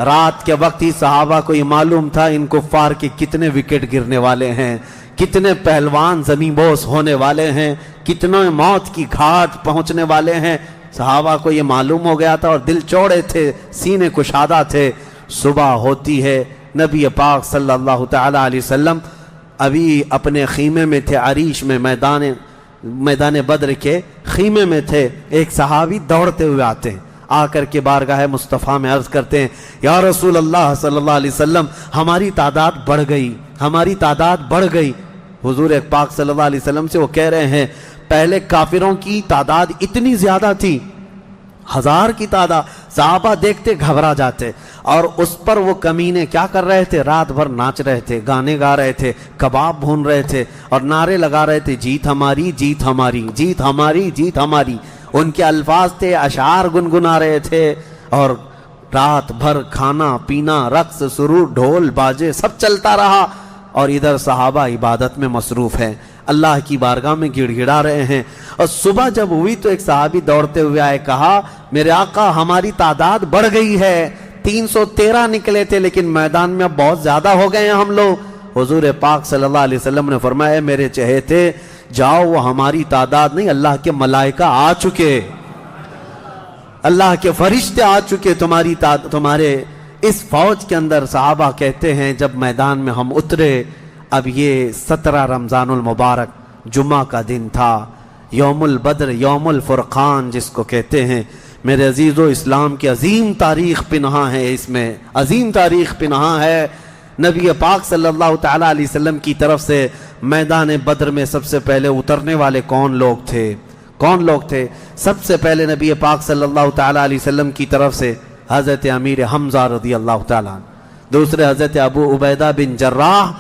رات کے وقت ہی صحابہ کو یہ معلوم تھا ان کفار کے کتنے وکٹ گرنے والے ہیں, کتنے پہلوان زمین بوس ہونے والے ہیں, کتنے موت کی گھاٹ پہنچنے والے ہیں. صحابہ کو یہ معلوم ہو گیا تھا اور دل چوڑے تھے، سینے کشادہ تھے. صبح ہوتی ہے، نبی پاک صلی اللہ تعالی علیہ وسلم ابھی اپنے خیمے میں تھے، عریش میں، میدان بدر کے خیمے میں تھے. ایک صحابی دوڑتے ہوئے آتے ہیں، آ کر کے بارگاہ مصطفیٰ میں عرض کرتے ہیں یا رسول اللہ صلی اللہ علیہ وسلم ہماری تعداد بڑھ گئی، ہماری تعداد بڑھ گئی. حضور پاک صلی اللہ علیہ وسلم سے وہ کہہ رہے ہیں پہلے کافروں کی تعداد اتنی زیادہ تھی، 1000 کی تعداد، صحابہ دیکھتے گھبرا جاتے، اور اس پر وہ کمینے کیا کر رہے تھے؟ رات بھر ناچ رہے تھے، گانے گا رہے تھے، کباب بھون رہے تھے اور نعرے لگا رہے تھے جیت ہماری، جیت ہماری، جیت ہماری، جیت ہماری. ان کے الفاظ تھے، اشعار گنگنا رہے تھے، اور رات بھر کھانا پینا، رقص سرور، ڈھول باجے سب چلتا رہا، اور ادھر صحابہ عبادت میں مصروف ہیں، اللہ کی بارگاہ میں گڑ گڑا رہے ہیں. اور صبح جب ہوئی تو ایک صحابی دوڑتے ہوئے آئے، کہا میرے آقا ہماری تعداد بڑھ گئی ہے، 313 نکلے تھے لیکن میدان میں اب بہت زیادہ ہو گئے ہیں ہم لوگ. حضور پاک صلی اللہ علیہ وسلم نے فرمایا میرے چہیتے جاؤ، وہ ہماری تعداد نہیں، اللہ کے ملائکہ آ چکے، اللہ کے فرشتے آ چکے تمہارے اس فوج کے اندر. صحابہ کہتے ہیں جب میدان میں ہم اترے، اب یہ 17 رمضان المبارک جمعہ کا دن تھا، یوم البدر، یوم الفرقان جس کو کہتے ہیں. میرے عزیزو، اسلام کی عظیم تاریخ پنہاں ہے، اس میں عظیم تاریخ پنہاں ہے. نبی پاک صلی اللہ تعالی علیہ وسلم کی طرف سے میدان بدر میں سب سے پہلے اترنے والے کون لوگ تھے؟ کون لوگ تھے؟ سب سے پہلے نبی پاک صلی اللہ تعالی علیہ وسلم کی طرف سے حضرت امیر حمزہ رضی اللہ تعالیٰ، دوسرے حضرت ابو عبیدہ بن جراح،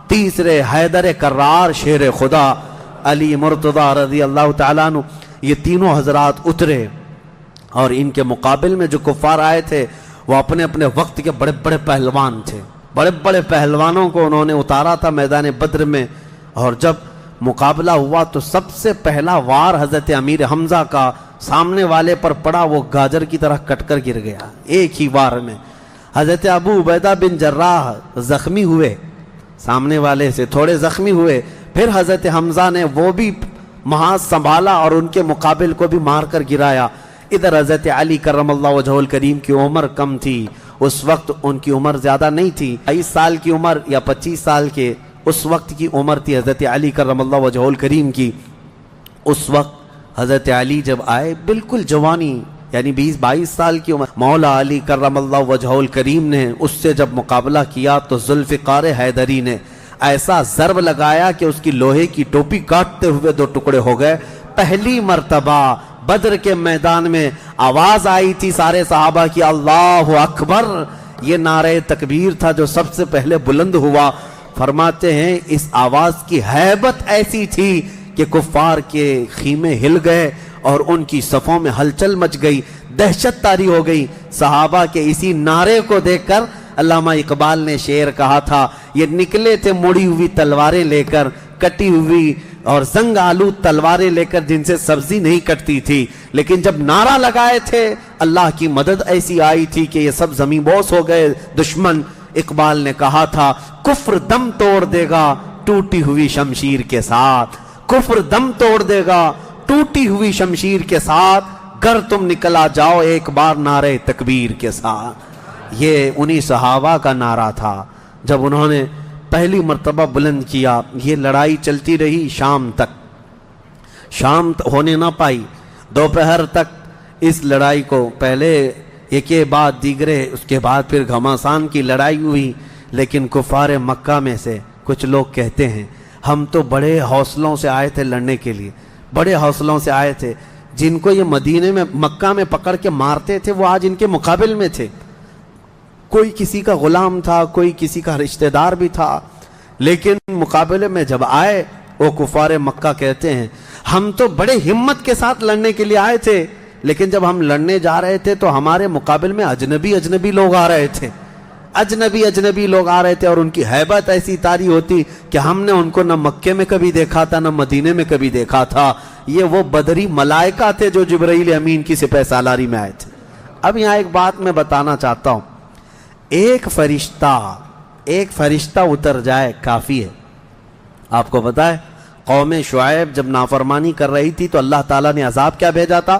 تیسرے حیدر کرار شیر خدا علی مرتضی رضی اللہ تعالیٰ عنہ. یہ تینوں حضرات اترے، اور ان کے مقابل میں جو کفار آئے تھے وہ اپنے اپنے وقت کے بڑے بڑے پہلوان تھے، بڑے بڑے پہلوانوں کو انہوں نے اتارا تھا میدان بدر میں. اور جب مقابلہ ہوا تو سب سے پہلا وار حضرت امیر حمزہ کا سامنے والے پر پڑا، وہ گاجر کی طرح کٹ کر گر گیا ایک ہی وار میں. حضرت ابو عبیدہ بن جراح زخمی ہوئے، سامنے والے سے تھوڑے زخمی ہوئے، پھر حضرت حمزہ نے وہ بھی محاذ سنبھالا اور ان کے مقابل کو بھی مار کر گرایا. ادھر حضرت علی کرم اللہ وجہہ الکریم کی عمر کم تھی، اس وقت ان کی عمر زیادہ نہیں تھی، 22 سال کی عمر یا 25 سال کے اس وقت کی عمر تھی حضرت علی کرم اللہ وجہہ الکریم کی. اس وقت حضرت علی جب آئے بالکل جوانی، یعنی 20-22 سال کی عمر، مولا علی کرم اللہ وجہہ الکریم نے اس سے جب مقابلہ کیا تو ذوالفقار حیدری نے ایسا ضرب لگایا کہ اس کی لوہے کی ٹوپی کاٹتے ہوئے 2 ٹکڑے ہو گئے. پہلی مرتبہ بدر کے میدان میں آواز آئی تھی سارے صحابہ کی اللہ اکبر، یہ نعرہ تکبیر تھا جو سب سے پہلے بلند ہوا. فرماتے ہیں اس آواز کی ہیبت ایسی تھی کہ کفار کے خیمے ہل گئے اور ان کی صفوں میں ہلچل مچ گئی، دہشت طاری ہو گئی. صحابہ کے اسی نعرے کو دیکھ کر علامہ اقبال نے شعر کہا تھا، یہ نکلے تھے مڑی ہوئی تلواریں لے کر، کٹی ہوئی اور زنگ آلود تلواریں لے کر جن سے سبزی نہیں کٹتی تھی، لیکن جب نعرہ لگائے تھے اللہ کی مدد ایسی آئی تھی کہ یہ سب زمین بوس ہو گئے دشمن. اقبال نے کہا تھا کفر دم توڑ دے گا ٹوٹی ہوئی شمشیر کے ساتھ، کفر دم توڑ دے گا ٹوٹی ہوئی شمشیر کے ساتھ، گر تم نکلا جاؤ ایک بار نعرہ تکبیر کے ساتھ. یہ انہی صحابہ کا نعرہ تھا جب انہوں نے پہلی مرتبہ بلند کیا. یہ لڑائی چلتی رہی شام تک، شام ہونے نہ پائی، دوپہر تک اس لڑائی کو پہلے ایک کے بعد دیگرے، اس کے بعد پھر گھماسان کی لڑائی ہوئی. لیکن کفار مکہ میں سے کچھ لوگ کہتے ہیں ہم تو بڑے حوصلوں سے آئے تھے لڑنے کے لیے، بڑے حوصلوں سے آئے تھے، جن کو یہ مدینے میں مکہ میں پکڑ کے مارتے تھے وہ آج ان کے مقابل میں تھے. کوئی کسی کا غلام تھا، کوئی کسی کا رشتہ دار بھی تھا، لیکن مقابلے میں جب آئے وہ کفار مکہ کہتے ہیں ہم تو بڑے ہمت کے ساتھ لڑنے کے لیے آئے تھے، لیکن جب ہم لڑنے جا رہے تھے تو ہمارے مقابل میں اجنبی لوگ آ رہے تھے، اجنبی لوگ آ رہے تھے، اور ان کی ہیبت ایسی طاری ہوتی کہ ہم نے ان کو نہ مکے میں کبھی دیکھا تھا نہ مدینے میں کبھی دیکھا تھا. یہ وہ بدری ملائکہ تھے جو جبرائیل امین کی سپہ سالاری میں آئے تھے. اب یہاں ایک بات میں بتانا چاہتا ہوں، ایک فرشتہ اتر جائے کافی ہے. آپ کو پتا ہے قوم شعیب جب نافرمانی کر رہی تھی تو اللہ تعالیٰ نے عذاب کیا بھیجا تھا؟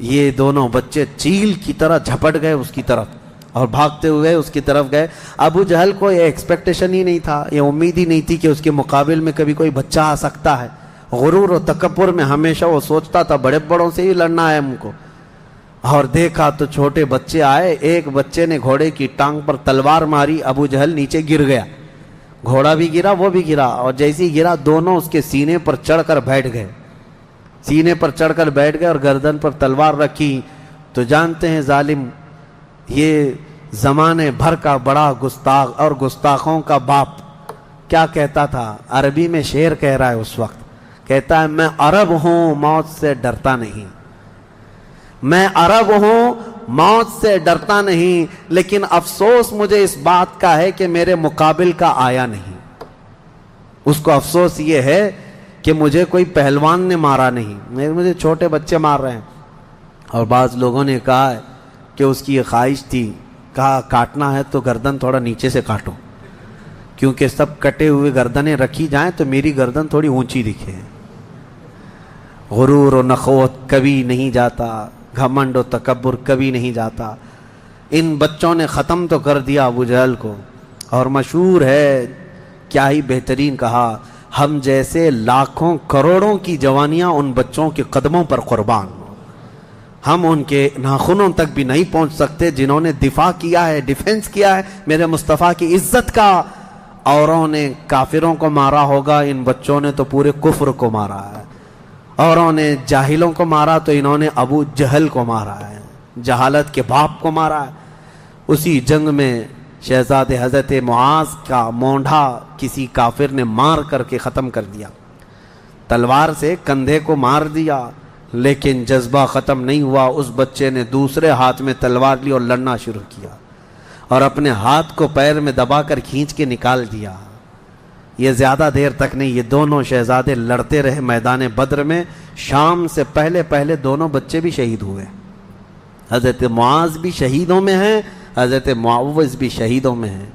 یہ دونوں بچے چیل کی طرح جھپٹ گئے اس کی طرف اور بھاگتے ہوئے اس کی طرف گئے. ابو جہل کو یہ ایکسپیکٹیشن ہی نہیں تھا, یہ امید ہی نہیں تھی کہ اس کے مقابل میں کبھی کوئی بچہ آ سکتا ہے. غرور و تکبر میں ہمیشہ وہ سوچتا تھا بڑے بڑوں سے ہی لڑنا ہے ہم کو. اور دیکھا تو چھوٹے بچے آئے, ایک بچے نے گھوڑے کی ٹانگ پر تلوار ماری, ابو جہل نیچے گر گیا, گھوڑا بھی گرا وہ بھی گرا, اور جیسے ہی گرا دونوں اس کے سینے پر چڑھ کر بیٹھ گئے, سینے پر چڑھ کر بیٹھ گئے اور گردن پر تلوار رکھی. تو جانتے ہیں ظالم یہ زمانے بھر کا بڑا گستاخ اور گستاخوں کا باپ کیا کہتا تھا, عربی میں شعر کہہ رہا ہے اس وقت, کہتا ہے میں عرب ہوں موت سے ڈرتا نہیں, میں عرب ہوں موت سے ڈرتا نہیں, لیکن افسوس مجھے اس بات کا ہے کہ میرے مقابل کا آیا نہیں. اس کو افسوس یہ ہے کہ مجھے کوئی پہلوان نے مارا نہیں, مجھے چھوٹے بچے مار رہے ہیں. اور بعض لوگوں نے کہا ہے کہ اس کی یہ خواہش تھی, کہا کاٹنا ہے تو گردن تھوڑا نیچے سے کاٹو, کیونکہ سب کٹے ہوئے گردنیں رکھی جائیں تو میری گردن تھوڑی اونچی دکھے. غرور و نخوت کبھی نہیں جاتا, گھمنڈ و تکبر کبھی نہیں جاتا. ان بچوں نے ختم تو کر دیا ابو جہل کو. اور مشہور ہے, کیا ہی بہترین کہا, ہم جیسے لاکھوں کروڑوں کی جوانیاں ان بچوں کے قدموں پر قربان, ہم ان کے ناخنوں تک بھی نہیں پہنچ سکتے جنہوں نے دفاع کیا ہے, ڈیفنس کیا ہے میرے مصطفیٰ کی عزت کا. اوروں نے کافروں کو مارا ہوگا, ان بچوں نے تو پورے کفر کو مارا ہے. اوروں نے جاہلوں کو مارا تو انہوں نے ابو جہل کو مارا ہے, جہالت کے باپ کو مارا ہے. اسی جنگ میں شہزادے حضرت معاذ کا مونڈھا کسی کافر نے مار کر کے ختم کر دیا, تلوار سے کندھے کو مار دیا, لیکن جذبہ ختم نہیں ہوا. اس بچے نے دوسرے ہاتھ میں تلوار لی اور لڑنا شروع کیا, اور اپنے ہاتھ کو پیر میں دبا کر کھینچ کے نکال دیا. یہ زیادہ دیر تک نہیں, یہ دونوں شہزادے لڑتے رہے میدان بدر میں. شام سے پہلے پہلے دونوں بچے بھی شہید ہوئے. حضرت معاذ بھی شہیدوں میں ہیں, حضرت معوذ بھی شہیدوں میں ہیں.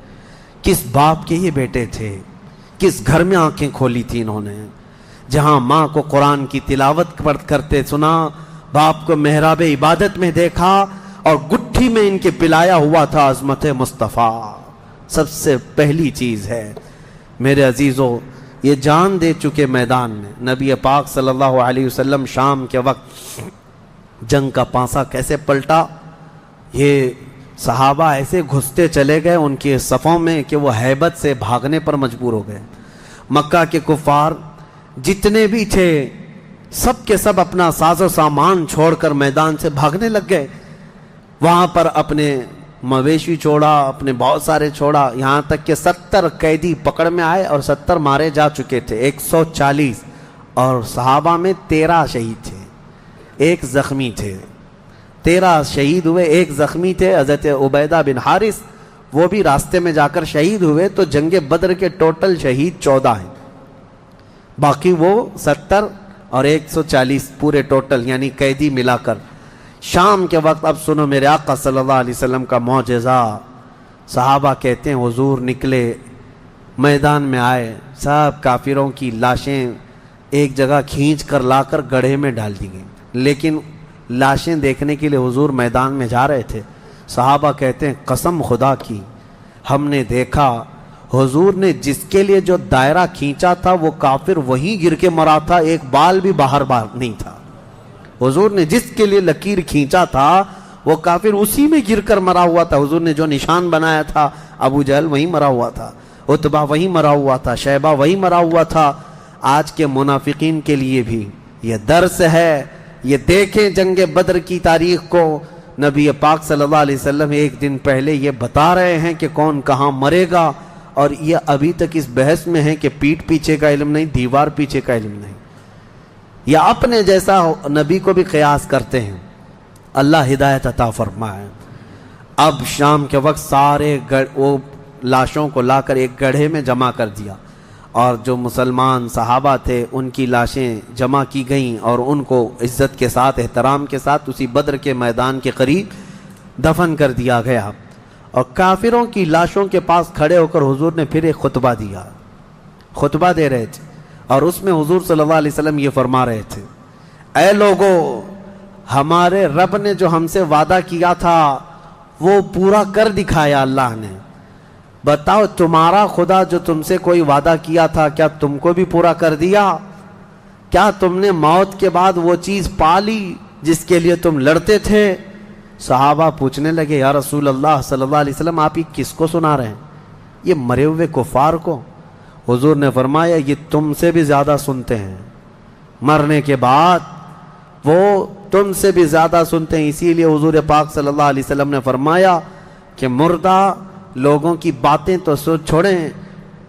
کس باپ کے یہ بیٹے تھے, کس گھر میں آنکھیں کھولی تھی انہوں نے, جہاں ماں کو قرآن کی تلاوت کرتے سنا, باپ کو محراب عبادت میں دیکھا, اور گٹھی میں ان کے پلایا ہوا تھا عظمت مصطفیٰ. سب سے پہلی چیز ہے میرے عزیزو, یہ جان دے چکے میدان میں. نبی پاک صلی اللہ علیہ وسلم شام کے وقت جنگ کا پانسا کیسے پلٹا, یہ صحابہ ایسے گھستے چلے گئے ان کے صفوں میں کہ وہ ہیبت سے بھاگنے پر مجبور ہو گئے. مکہ کے کفار جتنے بھی تھے سب کے سب اپنا ساز و سامان چھوڑ کر میدان سے بھاگنے لگ گئے. وہاں پر اپنے مویشی چھوڑا, اپنے بہت سارے چھوڑا, یہاں تک کہ 70 قیدی پکڑ میں آئے اور 70 مارے جا چکے تھے, 140, اور صحابہ میں 13 شہید تھے, 1 زخمی تھے. 13 شہید ہوئے, 1 زخمی تھے. حضرت عبیدہ بن حارث وہ بھی راستے میں جا کر شہید ہوئے. تو جنگ بدر کے ٹوٹل شہید 14 ہیں, باقی وہ 70 اور 140 پورے ٹوٹل یعنی قیدی ملا کر. شام کے وقت اب سنو میرے آقا صلی اللہ علیہ وسلم کا معجزہ. صحابہ کہتے ہیں حضور نکلے, میدان میں آئے, سب کافروں کی لاشیں ایک جگہ کھینچ کر لا کر گڑھے میں ڈال دی گئیں, لیکن لاشیں دیکھنے کے لیے حضور میدان میں جا رہے تھے. صحابہ کہتے ہیں قسم خدا کی ہم نے دیکھا حضور نے جس کے لیے جو دائرہ کھینچا تھا وہ کافر وہیں گر کے مرا تھا, ایک بال بھی باہر نہیں تھا. حضور نے جس کے لیے لکیر کھینچا تھا وہ کافر اسی میں گر کر مرا ہوا تھا. حضور نے جو نشان بنایا تھا ابو جہل وہیں مرا ہوا تھا, عتبہ وہیں مرا ہوا تھا, شیبہ وہیں مرا ہوا تھا. آج کے منافقین کے لیے بھی یہ درس ہے. یہ دیکھیں جنگ بدر کی تاریخ کو, نبی پاک صلی اللہ علیہ وسلم ایک دن پہلے یہ بتا رہے ہیں کہ کون کہاں مرے گا, اور یہ ابھی تک اس بحث میں ہے کہ پیٹ پیچھے کا علم نہیں, دیوار پیچھے کا علم نہیں, یا اپنے جیسا نبی کو بھی قیاس کرتے ہیں. اللہ ہدایت عطا فرمائے. اب شام کے وقت سارے وہ لاشوں کو لا کر ایک گڑھے میں جمع کر دیا, اور جو مسلمان صحابہ تھے ان کی لاشیں جمع کی گئیں اور ان کو عزت کے ساتھ احترام کے ساتھ اسی بدر کے میدان کے قریب دفن کر دیا گیا. اور کافروں کی لاشوں کے پاس کھڑے ہو کر حضور نے پھر ایک خطبہ دیا, خطبہ دے رہے تھے, اور اس میں حضور صلی اللہ علیہ وسلم یہ فرما رہے تھے, اے لوگو ہمارے رب نے جو ہم سے وعدہ کیا تھا وہ پورا کر دکھایا اللہ نے. بتاؤ تمہارا خدا جو تم سے کوئی وعدہ کیا تھا کیا تم کو بھی پورا کر دیا؟ کیا تم نے موت کے بعد وہ چیز پا لی جس کے لیے تم لڑتے تھے؟ صحابہ پوچھنے لگے یا رسول اللہ صلی اللہ علیہ وسلم آپ یہ کس کو سنا رہے ہیں؟ یہ مرے ہوئے کفار کو. حضور نے فرمایا یہ تم سے بھی زیادہ سنتے ہیں، مرنے کے بعد وہ تم سے بھی زیادہ سنتے ہیں. اسی لیے حضور پاک صلی اللہ علیہ وسلم نے فرمایا کہ مردہ لوگوں کی باتیں تو چھوڑیں،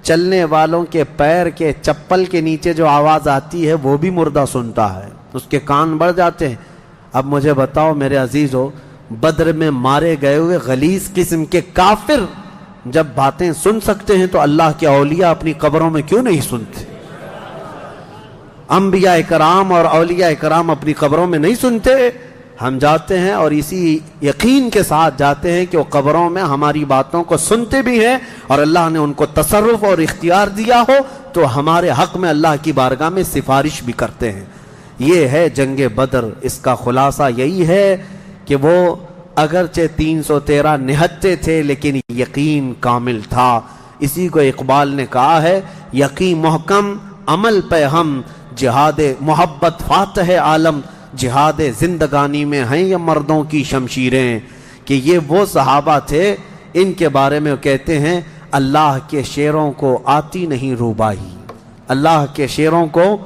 چلنے والوں کے پیر کے چپل کے نیچے جو آواز آتی ہے وہ بھی مردہ سنتا ہے، اس کے کان بڑھ جاتے ہیں. اب مجھے بتاؤ میرے عزیزو، بدر میں مارے گئے ہوئے غلیظ قسم کے کافر جب باتیں سن سکتے ہیں تو اللہ کے اولیاء اپنی قبروں میں کیوں نہیں سنتے؟ انبیاء کرام اور اولیاء کرام اپنی قبروں میں نہیں سنتے؟ ہم جاتے ہیں اور اسی یقین کے ساتھ جاتے ہیں کہ وہ قبروں میں ہماری باتوں کو سنتے بھی ہیں اور اللہ نے ان کو تصرف اور اختیار دیا ہو تو ہمارے حق میں اللہ کی بارگاہ میں سفارش بھی کرتے ہیں. یہ ہے جنگ بدر. اس کا خلاصہ یہی ہے کہ وہ اگرچہ 313 نہتے تھے لیکن یقین کامل تھا. اسی کو اقبال نے کہا ہے یقین محکم عمل پہ ہم، جہاد محبت فاتح عالم، جہاد زندگانی میں ہیں یہ مردوں کی شمشیریں. کہ یہ وہ صحابہ تھے ان کے بارے میں کہتے ہیں اللہ کے شیروں کو آتی نہیں روبائی، اللہ کے شیروں کو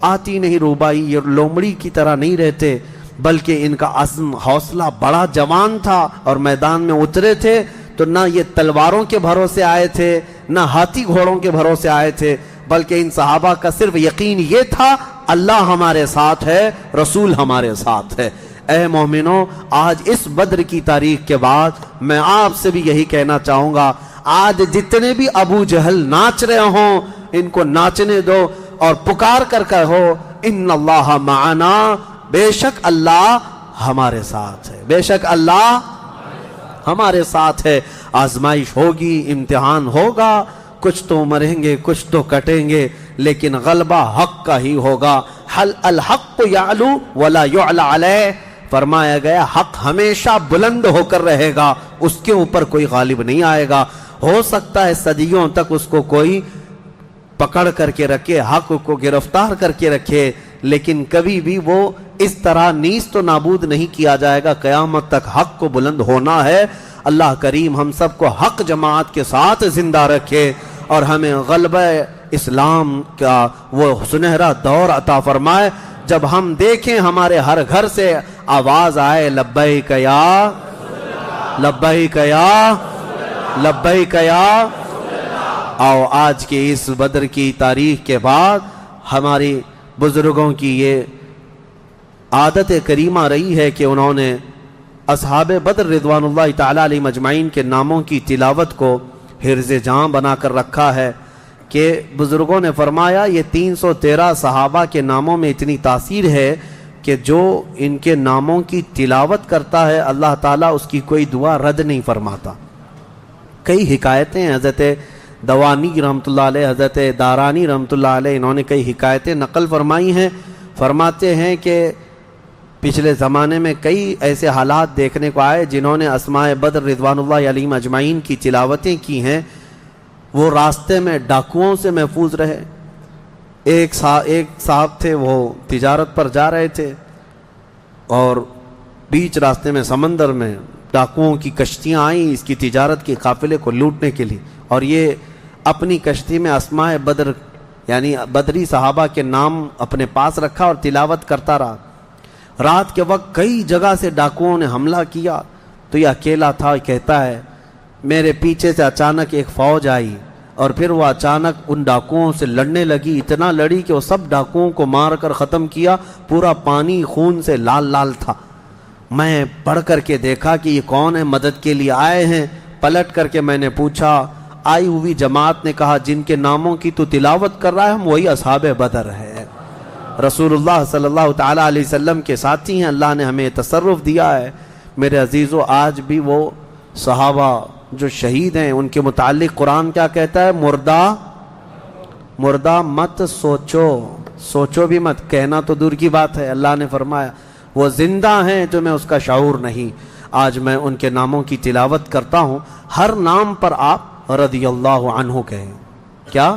آتی نہیں روبائی. یہ لومڑی کی طرح نہیں رہتے بلکہ ان کا عزم حوصلہ بڑا جوان تھا اور میدان میں اترے تھے تو نہ یہ تلواروں کے بھروسے آئے تھے نہ ہاتھی گھوڑوں کے بھروسے آئے تھے، بلکہ ان صحابہ کا صرف یقین یہ تھا اللہ ہمارے ساتھ ہے، رسول ہمارے ساتھ ہے. اے مومنوں، آج اس بدر کی تاریخ کے بعد میں آپ سے بھی یہی کہنا چاہوں گا، آج جتنے بھی ابو جہل ناچ رہے ہوں ان کو ناچنے دو اور پکار کر کہو ان اللہ معنا، بے شک اللہ ہمارے ساتھ ہے، بے شک اللہ ہمارے ساتھ ہے. آزمائش ہوگی، امتحان ہوگا، کچھ تو مریں گے کچھ تو کٹیں گے لیکن غلبہ حق کا ہی ہوگا. حل الحق یعلو ولا یعلی علیہ، فرمایا گیا حق ہمیشہ بلند ہو کر رہے گا، اس کے اوپر کوئی غالب نہیں آئے گا. ہو سکتا ہے صدیوں تک اس کو کوئی پکڑ کر کے رکھے، حق کو گرفتار کر کے رکھے، لیکن کبھی بھی وہ اس طرح نیست و نابود نہیں کیا جائے گا. قیامت تک حق کو بلند ہونا ہے. اللہ کریم ہم سب کو حق جماعت کے ساتھ زندہ رکھے اور ہمیں غلبہ اسلام کا وہ سنہرا دور عطا فرمائے جب ہم دیکھیں ہمارے ہر گھر سے آواز آئے لبیک یا لبیک یا لبیک یا. آؤ آج کے اس بدر کی تاریخ کے بعد ہماری بزرگوں کی یہ عادت کریمہ رہی ہے کہ انہوں نے اصحاب بدر رضوان اللہ تعالی علیہ مجمعین کے ناموں کی تلاوت کو حرز جاں بنا کر رکھا ہے کہ بزرگوں نے فرمایا یہ 313 صحابہ کے ناموں میں اتنی تاثیر ہے کہ جو ان کے ناموں کی تلاوت کرتا ہے اللہ تعالیٰ اس کی کوئی دعا رد نہیں فرماتا. کئی حکایتیں حضرت دوانی رحمۃ اللہ علیہ، حضرت دارانی رحمۃ اللہ علیہ، انہوں نے کئی حکایتیں نقل فرمائی ہیں. فرماتے ہیں کہ پچھلے زمانے میں کئی ایسے حالات دیکھنے کو آئے جنہوں نے اسماء بدر رضوان اللہ علیہم اجمعین کی تلاوتیں کی ہیں، وہ راستے میں ڈاکوؤں سے محفوظ رہے. ایک صاحب تھے، وہ تجارت پر جا رہے تھے اور بیچ راستے میں سمندر میں ڈاکوؤں کی کشتیاں آئیں اس کی تجارت کے قافلے کو لوٹنے کے لیے، اور یہ اپنی کشتی میں اسماء بدر یعنی بدری صحابہ کے نام اپنے پاس رکھا اور تلاوت کرتا رہا. رات کے وقت کئی جگہ سے ڈاکوؤں نے حملہ کیا تو یہ اکیلا تھا. کہتا ہے میرے پیچھے سے اچانک ایک فوج آئی اور پھر وہ اچانک ان ڈاکوؤں سے لڑنے لگی، اتنا لڑی کہ وہ سب ڈاکوؤں کو مار کر ختم کیا. پورا پانی خون سے لال لال تھا. میں پڑھ کر کے دیکھا کہ یہ کون ہے، مدد کے لیے آئے ہیں. پلٹ کر کے میں نے پوچھا، آئی ہوئی جماعت نے کہا جن کے ناموں کی تو تلاوت کر رہا ہے ہم وہی اصحاب بدر ہے، رسول اللہ صلی اللہ تعالی علیہ وسلم کے ساتھی ہیں، اللہ نے ہمیں تصرف دیا ہے. میرے عزیزو، آج بھی وہ صحابہ جو شہید ہیں ان کے متعلق قرآن کیا کہتا ہے؟ مردہ مت سوچو، سوچو بھی مت، کہنا تو دور کی بات ہے. اللہ نے فرمایا وہ زندہ ہیں تمہیں اس کا شعور نہیں. آج میں ان کے ناموں کی تلاوت کرتا ہوں, ہر نام پر آپ رضی اللہ عنہ کہیں. کیا؟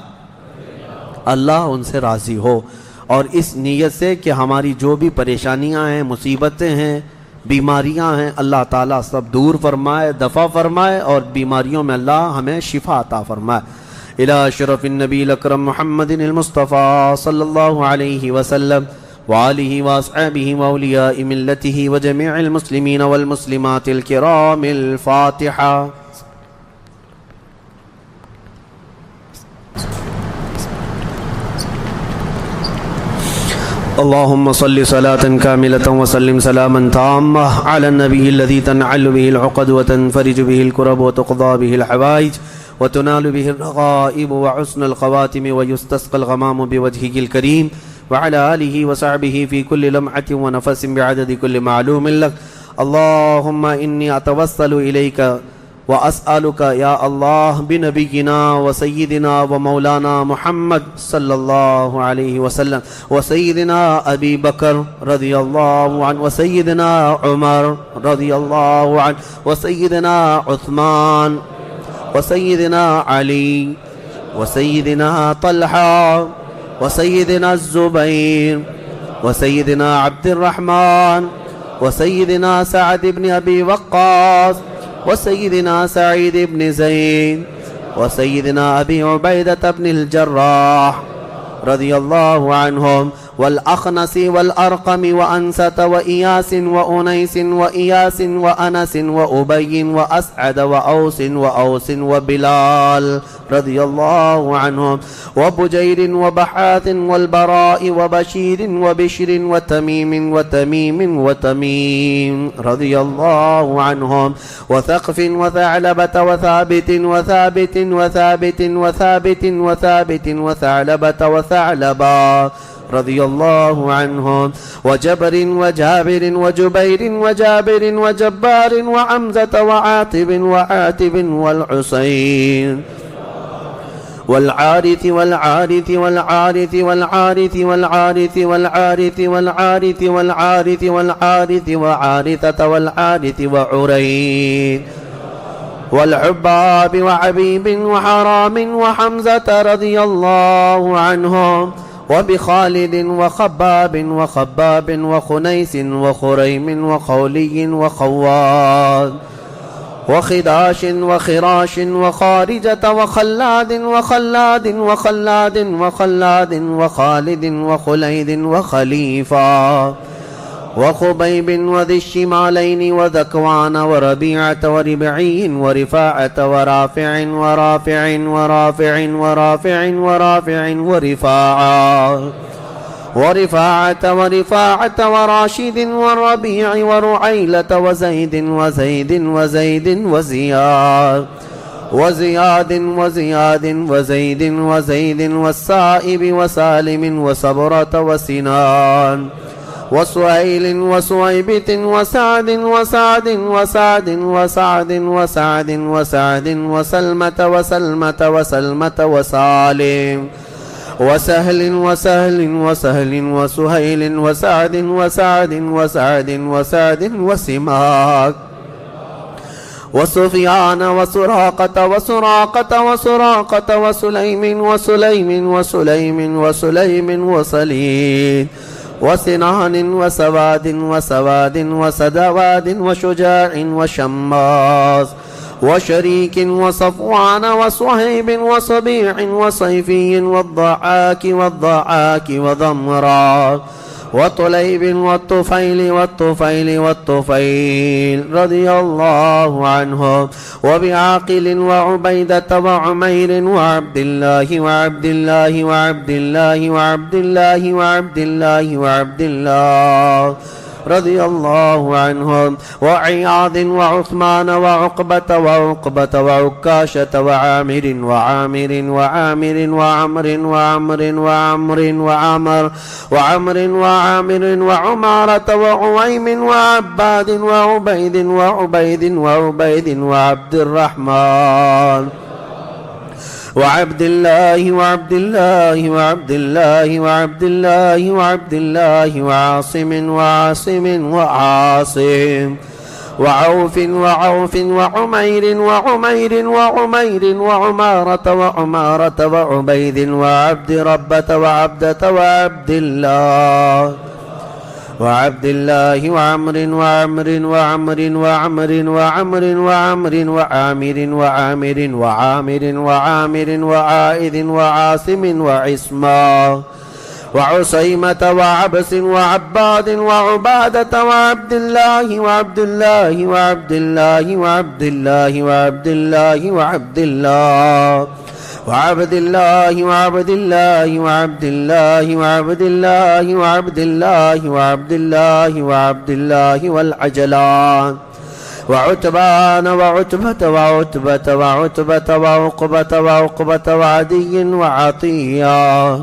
اللہ ان سے راضی ہو. اور اس نیت سے کہ ہماری جو بھی پریشانیاں ہیں, مصیبتیں ہیں, بیماریاں ہیں, اللہ تعالیٰ سب دور فرمائے, دفع فرمائے, اور بیماریوں میں اللہ ہمیں شفا عطا فرمائے. الى شرف النبی الاکرم محمد المصطفیٰ صلی اللہ علیہ وسلم وآلہ واصحابہ واولیاء ملتہ وجميع المسلمین والمسلمات الکرام. الفاتحہ. اللهم صل صلاة كاملة وسلم سلاما تاما على النبي الذي تنعل به العقد وتنفرج به الكرب وتقضى به الحوائج وتنال به الرغائب وحسن الخواتم ويستسقى الغمام بوجهه الكريم وعلى آله وصحبه في كل لمحة ونفس بعدد كل معلوم لك. اللهم إني أتوسل إليك وأسألك يا الله بنبينا وسيدنا ومولانا محمد صلى الله عليه وسلم وسيدنا أبي بكر رضي الله عنه وسيدنا عمر رضي الله عنه وسيدنا عثمان وسيدنا علي وسيدنا طلحة وسيدنا الزبير وسيدنا عبد الرحمن وسيدنا سعد بن أبي وقاص وسيدنا سعيد بن زيد وسيدنا أبي عبيدة بن الجراح رضي الله عنهم والأخنس والأرقم وأنسة وإياس وأنيس وإياس وأنس وأبي وأسعد وأوس وبلال رضي الله عنهم وبجير وبحاث والبراء وبشير وبشر وتميم رضي الله عنهم وثقف وثعلبة وثعلبة وثعلبا رضي الله عنهم وجبر وجابر وجبير وجابر وجبار وعمزة وعاتب والحسين والعارث والعارث والعارث والعارث والعارث والعارث والعارث والعارث والعارث وعارثة والعارث وعرين والحباب وعبيب وحرام وحمزة رضي الله عنهم وبخالد وخباب وخنيس وخريم وخولي وخواد وخداش وخراش وخارجة وخلاد وخالد وخليد وخليفة وخبيب وذي الشمالين وذكوان وربيعة وربعي ورفاعة ورافع ورفاعة وراشد والربيع ورعيلة وزيد وزيد والسائب وسالم وصبرة وسنان وسهيل وسويبة وسعد وسلمة وسالم وسهل وسهيل وسعد وسماك وسفيان وسراقة وسليم وسليد وسنان وسواد وسدواد وشجاع وشماس وشريك وصفوان وصهيب وصبيع وصيفي والضعاك وضمرا وطليب والطفيل رضي الله عنهم وبعاقل وعبيدة وعمير وعبد الله رضي الله عنهم وعياض وعثمان وعقبة وعكاشة وعامر وعمارة وعويم وعباد وعبيد وعبد الرحمن وعبد الله وعبد الله وعبد الله وعبد الله وعبد الله وعاصم وعاصم وعاصم وعوف وعوف وعمير وعمير وعمير وعمارة وعمارة وعبيد وعبد ربة وعبدة وعبد الله وعبد الله وعمر وعمر وعمر وعمر وعمر وعمر وعامر وعامر وعامر وعامر وعائذ وعاصم وعصما وعسيمة وعبس وعباد وعبادة وعبد الله وعبد الله وعبد الله وعبد الله وعبد الله وعبد الله وعبد الله وعبد الله وعبد الله وعبد الله وعبد الله وعبد الله وعبد الله والعجلان وعتبان وعتبة وعتبة وعتبة وعقبة وعقبة وعدي وعطية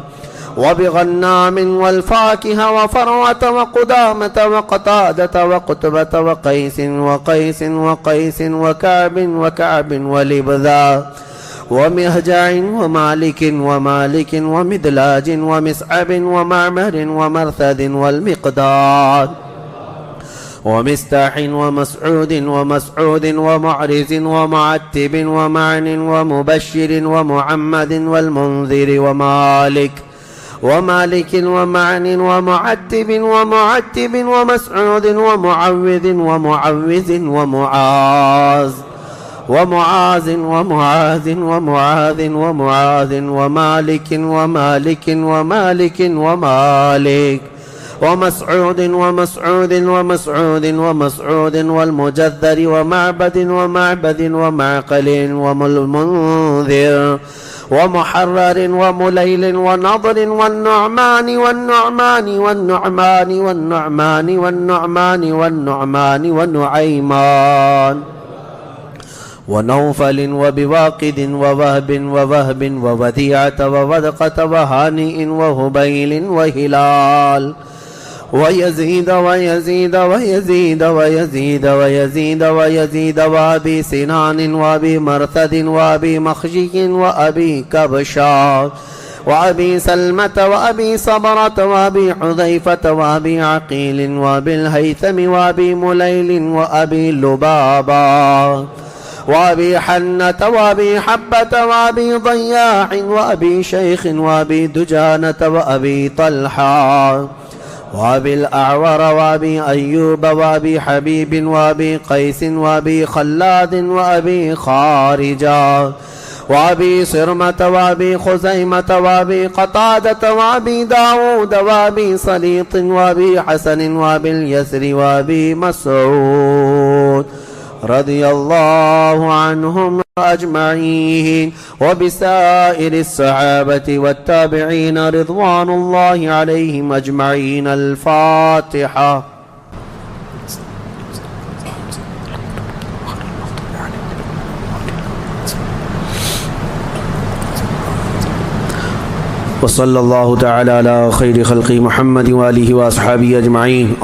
وبغنام والفاكهة وفروة وقدامة وقتادة وقتبة وقيس وقيس وقيس وكعب وكعب ولبذا ومهجع ومالك ومالك ومدلاج ومسعب ومعمر ومرثد والمقداد ومستاح ومسعود ومسعود ومعرز ومعتب ومعن ومبشر ومحمد والمنذر ومالك ومالك ومعن ومعتب ومعتب ومسعود ومعوذ ومعوذ ومعاذ ومعاذ ومعاذ ومعاذ ومعاذ ومالك ومالك ومالك ومالك ومسعود ومسعود ومسعود ومسعود والمجذر ومعبد ومعبد ومعقل والمنذر ومحرر ومليل ونضر والنعمان والنعمان والنعمان والنعمان والنعمان والنعمان ونعيمان ونوفل وبواقد ووهب ووهب ووديعة وودقة وهانئ وهبيل وهلال ويزيد ويزيد ويزيد ويزيد ويزيد ويزيد وأبي سنان وأبي مرثد وأبي مخجي وأبي كبشا وأبي سلمة وأبي صبرة وأبي حذيفة وأبي عقيل وأبي الهيثم وأبي مليل وأبي لبابا وأبي حنة وأبي حبة وأبي ضياح وأبي شيخ وأبي دجانة وأبي طلحة وأبي الأعور وأبي أيوب وأبي حبيب وأبي قيس وأبي خلاد وأبي خارجة وأبي صرمة وأبي خزيمة وأبي قتادة وأبي داود وأبي سليط وأبي حسن وأبي اليسر وأبي مسعود رضي الله عنهم أجمعين وبسائر الصحابة والتابعين رضوان الله عليهم أجمعين. الفاتحة. وصلى الله تعالى على خير خلق محمد وآله وأصحابه أجمعين.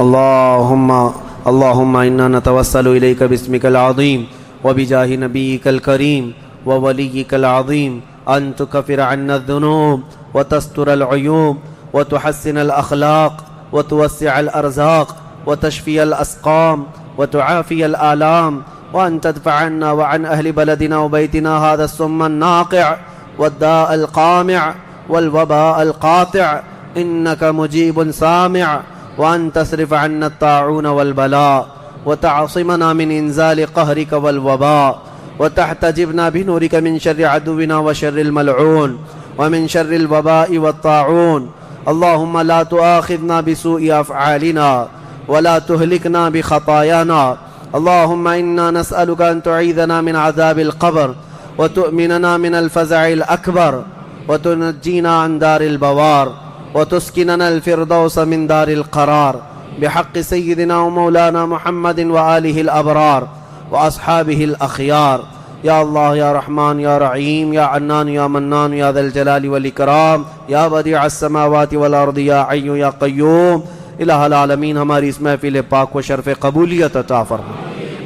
اللهم إنا نتوسل إليك باسمك العظيم وبجاه نبيك الكريم ووليك العظيم أن تكفر عنا الذنوب وتستر العيوب وتحسن الأخلاق وتوسع الأرزاق وتشفي الأسقام وتعافي الآلام، وأن تدفع عنا وعن أهل بلدنا وبيتنا هذا السم الناقع والداء القامع والوباء القاطع، إنك مجيب سامع. وأن تصرف عنا الطاعون والبلاء وتعصمنا من إنزال قهرك والوباء، وتحتجبنا بنورك من شر عدونا وشر الملعون ومن شر الوباء والطاعون. اللهم لا تؤاخذنا بسوء أفعالنا ولا تهلكنا بخطايانا. اللهم إنا نسألك أن تعيذنا من عذاب القبر وتؤمننا من الفزع الأكبر وتنجينا عن دار البوار وتسكننا الفردوس من دار القرار، بحق سيدنا ومولانا محمد وآله الأبرار وأصحابه الأخيار. يا الله يا رحمن يا رحيم يا عنان يا منان يا ذا الجلال والإكرام يا بديع السماوات والأرض يا حي يا قیوم. الہ العالمین ہماری اس محفل پاک و شرف قبولیت عطا فرما.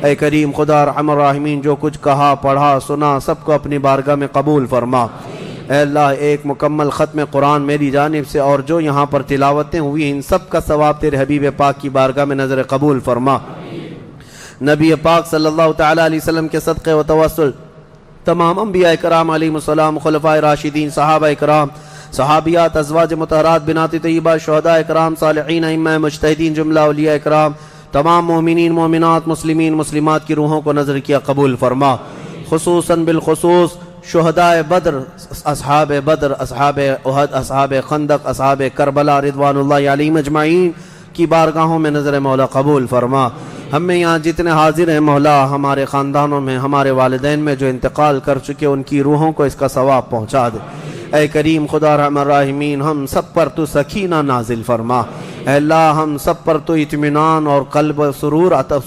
اے کریم خدا ارحم الراحمین، جو کچھ کہا پڑھا سنا سب کو اپنی بارگاہ میں قبول فرما. اے اللہ ایک مکمل ختم قرآن میری جانب سے اور جو یہاں پر تلاوتیں ہوئی ان سب کا ثواب تیرے حبیب پاک کی بارگاہ میں نظر قبول فرما۔ نبی پاک صلی اللہ تعالی علیہ وسلم کے صدقے و توسل تمام انبیاء کرام علیہم السلام، خلفائے راشدین، صحابہ کرام، صحابیات، ازواج مطہرات، بنات طیبہ، شہداء کرام، صالحین، ائمہ مجتہدین، جملہ اولیاء کرام، تمام مومنین، مومنات، مسلمین، مسلمات کی روحوں کو نظر کیا قبول فرما۔ خصوصاً بالخصوص شہداء بدر، اصحاب بدر، اصحاب احد، اصحاب خندق، اصحاب کربلا رضوان اللہ علیہم اجمعین کی بارگاہوں میں نظر مولا قبول فرما۔ ہم میں یہاں جتنے حاضر ہیں مولا، ہمارے خاندانوں میں، ہمارے والدین میں جو انتقال کر چکے ان کی روحوں کو اس کا ثواب پہنچا دے۔ اے کریم خدا رحم الراحمین، ہم سب پر تو سکینہ نازل فرما۔ اے اللہ ہم سب پر تو اطمینان اور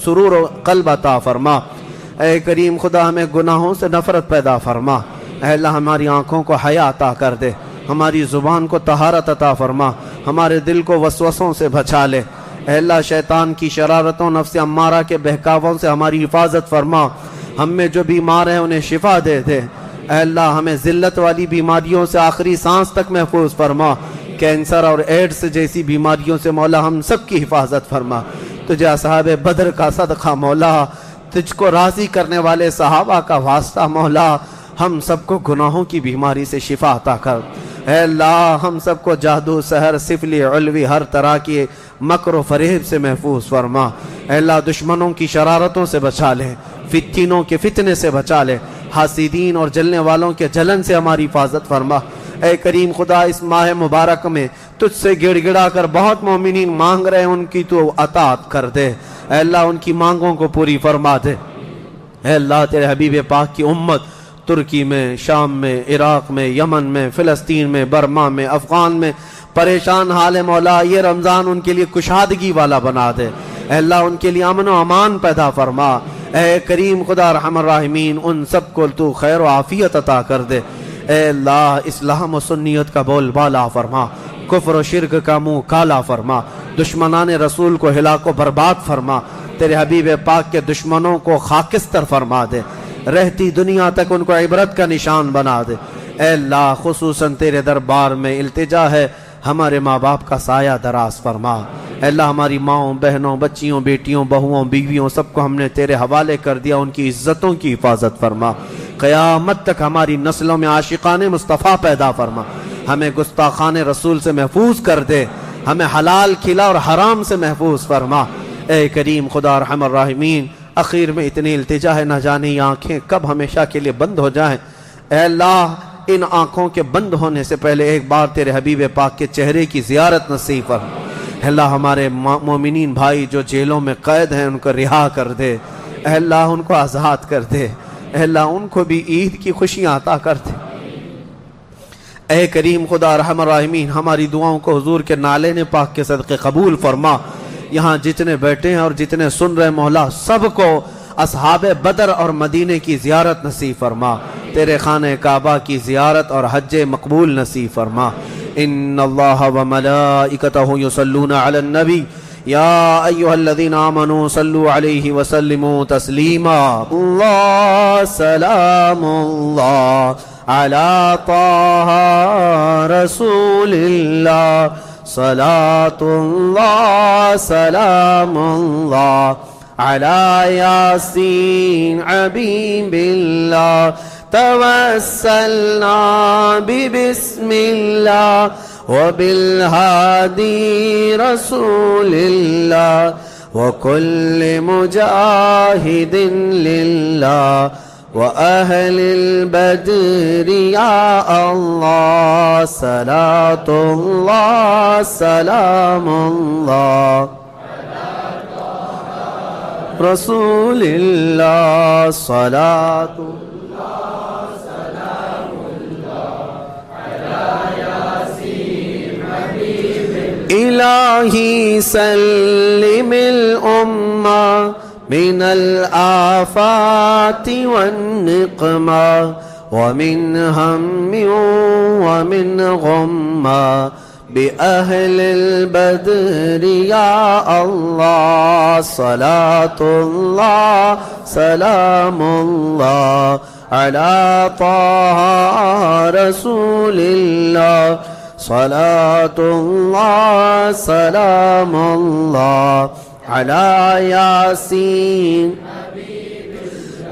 سرور و قلب عطا فرما۔ اے کریم خدا ہمیں گناہوں سے نفرت پیدا فرما۔ اے اللہ ہماری آنکھوں کو حیا عطا کر دے، ہماری زبان کو طہارت عطا فرما، ہمارے دل کو وسوسوں سے بچا لے۔ اے اللہ شیطان کی شرارتوں، نفس امارہ کے بہکاووں سے ہماری حفاظت فرما۔ ہم میں جو بیمار ہیں انہیں شفا دے دے۔ اے اللہ ہمیں ذلت والی بیماریوں سے آخری سانس تک محفوظ فرما۔ کینسر اور ایڈز جیسی بیماریوں سے مولا ہم سب کی حفاظت فرما۔ تجھے اصحاب بدر کا صدقہ مولا، تجھ کو راضی کرنے والے صحابہ کا واسطہ مولا، ہم سب کو گناہوں کی بیماری سے شفا عطا کر۔ اے اللہ ہم سب کو جادو، سحر، سفلی، علوی، ہر طرح کی مکر و فریب سے محفوظ فرما۔ اے اللہ دشمنوں کی شرارتوں سے بچا لے، فتنوں کے فتنے سے بچا لے، حاسدین اور جلنے والوں کے جلن سے ہماری حفاظت فرما۔ اے کریم خدا اس ماہ مبارک میں تجھ سے گڑ گڑا کر بہت مومنین مانگ رہے ہیں، ان کی تو عطا کر دے۔ اے اللہ ان کی مانگوں کو پوری فرما دے۔ اے اللہ تیرے حبیب پاک کی امت ترکی میں، شام میں، عراق میں، یمن میں، فلسطین میں، برما میں، افغان میں پریشان حال ہے مولا، یہ رمضان ان کے لیے کشادگی والا بنا دے۔ اے اللہ ان کے لیے امن و امان پیدا فرما۔ اے کریم خدا رحم الراحمین ان سب کو تو خیر و عافیت عطا کر دے۔ اے اللہ اسلام و سنیت کا بول بالا فرما، کفر و شرک کا منہ کالا فرما، دشمنان رسول کو ہلاک و برباد فرما، تیرے حبیب پاک کے دشمنوں کو خاکستر فرما دے، رہتی دنیا تک ان کو عبرت کا نشان بنا دے۔ اے اللہ خصوصاً تیرے دربار میں التجا ہے، ہمارے ماں باپ کا سایہ دراز فرما۔ اے اللہ ہماری ماؤں، بہنوں، بچیوں، بیٹیوں، بہوؤں، بیویوں سب کو ہم نے تیرے حوالے کر دیا، ان کی عزتوں کی حفاظت فرما۔ قیامت تک ہماری نسلوں میں عاشقان مصطفیٰ پیدا فرما، ہمیں گستاخان رسول سے محفوظ کر دے، ہمیں حلال کھلا اور حرام سے محفوظ فرما۔ اے کریم خدا رحم الراحمین اخیر میں اتنی التجا ہے، نہ جانے یہ آنکھیں کب ہمیشہ کے لیے بند ہو جائیں۔ اے اللہ ان آنکھوں کے بند ہونے سے پہلے ایک بار تیرے حبیب پاک کے چہرے کی زیارت نصیب فرما۔ اے اللہ ہمارے مومنین بھائی جو جیلوں میں قید ہیں ان کو رہا کر دے، اے اللہ ان کو آزاد کر دے، اے اللہ ان کو بھی عید کی خوشیاں عطا کر دے۔ اے کریم خدا رحم الراحمین ہماری دعاؤں کو حضور کے نالے پاک کے صدقے قبول فرما۔ یہاں جتنے بیٹھے ہیں اور جتنے سن رہے مولا سب کو اصحاب بدر اور مدینے کی زیارت نصیب فرما، تیرے خانہ کعبہ کی زیارت اور حج مقبول نصیب فرما۔ ان اللہ وملائکتہ یصلون علی النبی یا ایہا الذین آمنوا صلوا علیہ وسلموا تسلیما۔ اللہ سلام اللہ علی طہ رسول اللہ، صلاة اللہ سلام اللہ علی یاسین حبیب اللہ، توسلنا ببسم اللہ وبالہادی رسول اللہ وکل مجاہد للہ وأهل البدر يا الله، صلاة الله سلام الله رسول الله، صلاة الله سلام الله على ياسين حبيب إلهي سلم الأمة من الآفات والنقمة ومن هم ومن غمة بأهل البدر يا الله. صلاة الله سلام الله على طه رسول الله. صلاة الله سلام الله على ياسين.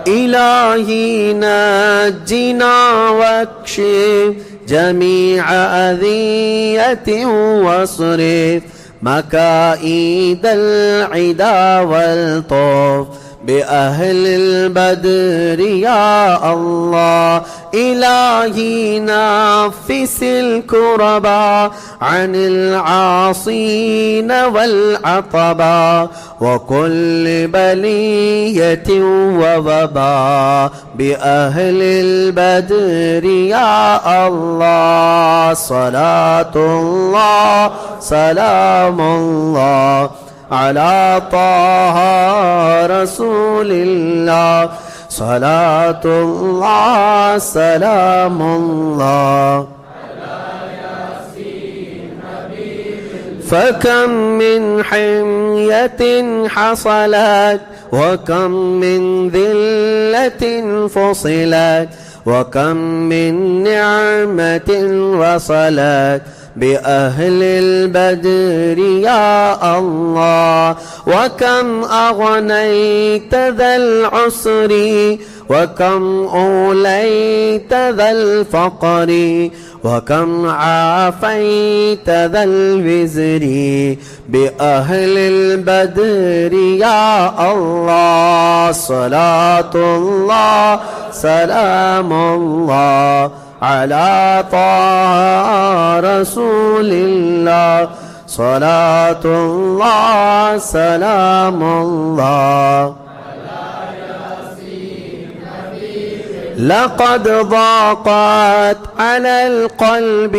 إلهي نجنا واكشف جميع أذية واصرف مكائد العدا والطوف بأهل البدر يا الله. إلهي نفس الكربا عن العاصين والعطبا وكل بلية ووبا بأهل البدر يا الله. صلاة الله سلام الله على طه رسول الله. صلاة الله سلام الله فكم من حمية حصلت وكم من ذلة فصلت وكم من نعمة وصلت بأهل البدر يا الله. وكم أغنيت ذا العسر وكم أوليت ذا الفقر وكم عافيت ذا الوزر بأهل البدر يا الله. صلاة الله سلام الله على طه رسول الله. صلاة الله سلام الله لقد ضاقت على القلب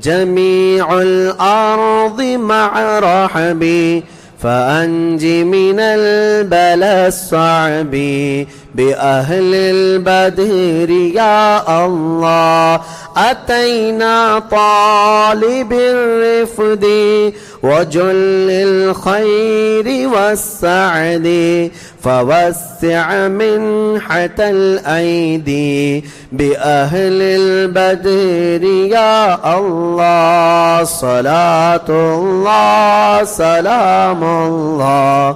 جميع الأرض مع رحبي فأنج من البلاء الصعب بأهل البدر يا الله. أتينا طالب الرفد وجل الخير والسعد فوسع منحة الأيدي بأهل البدر يا الله. صلاة الله سلام الله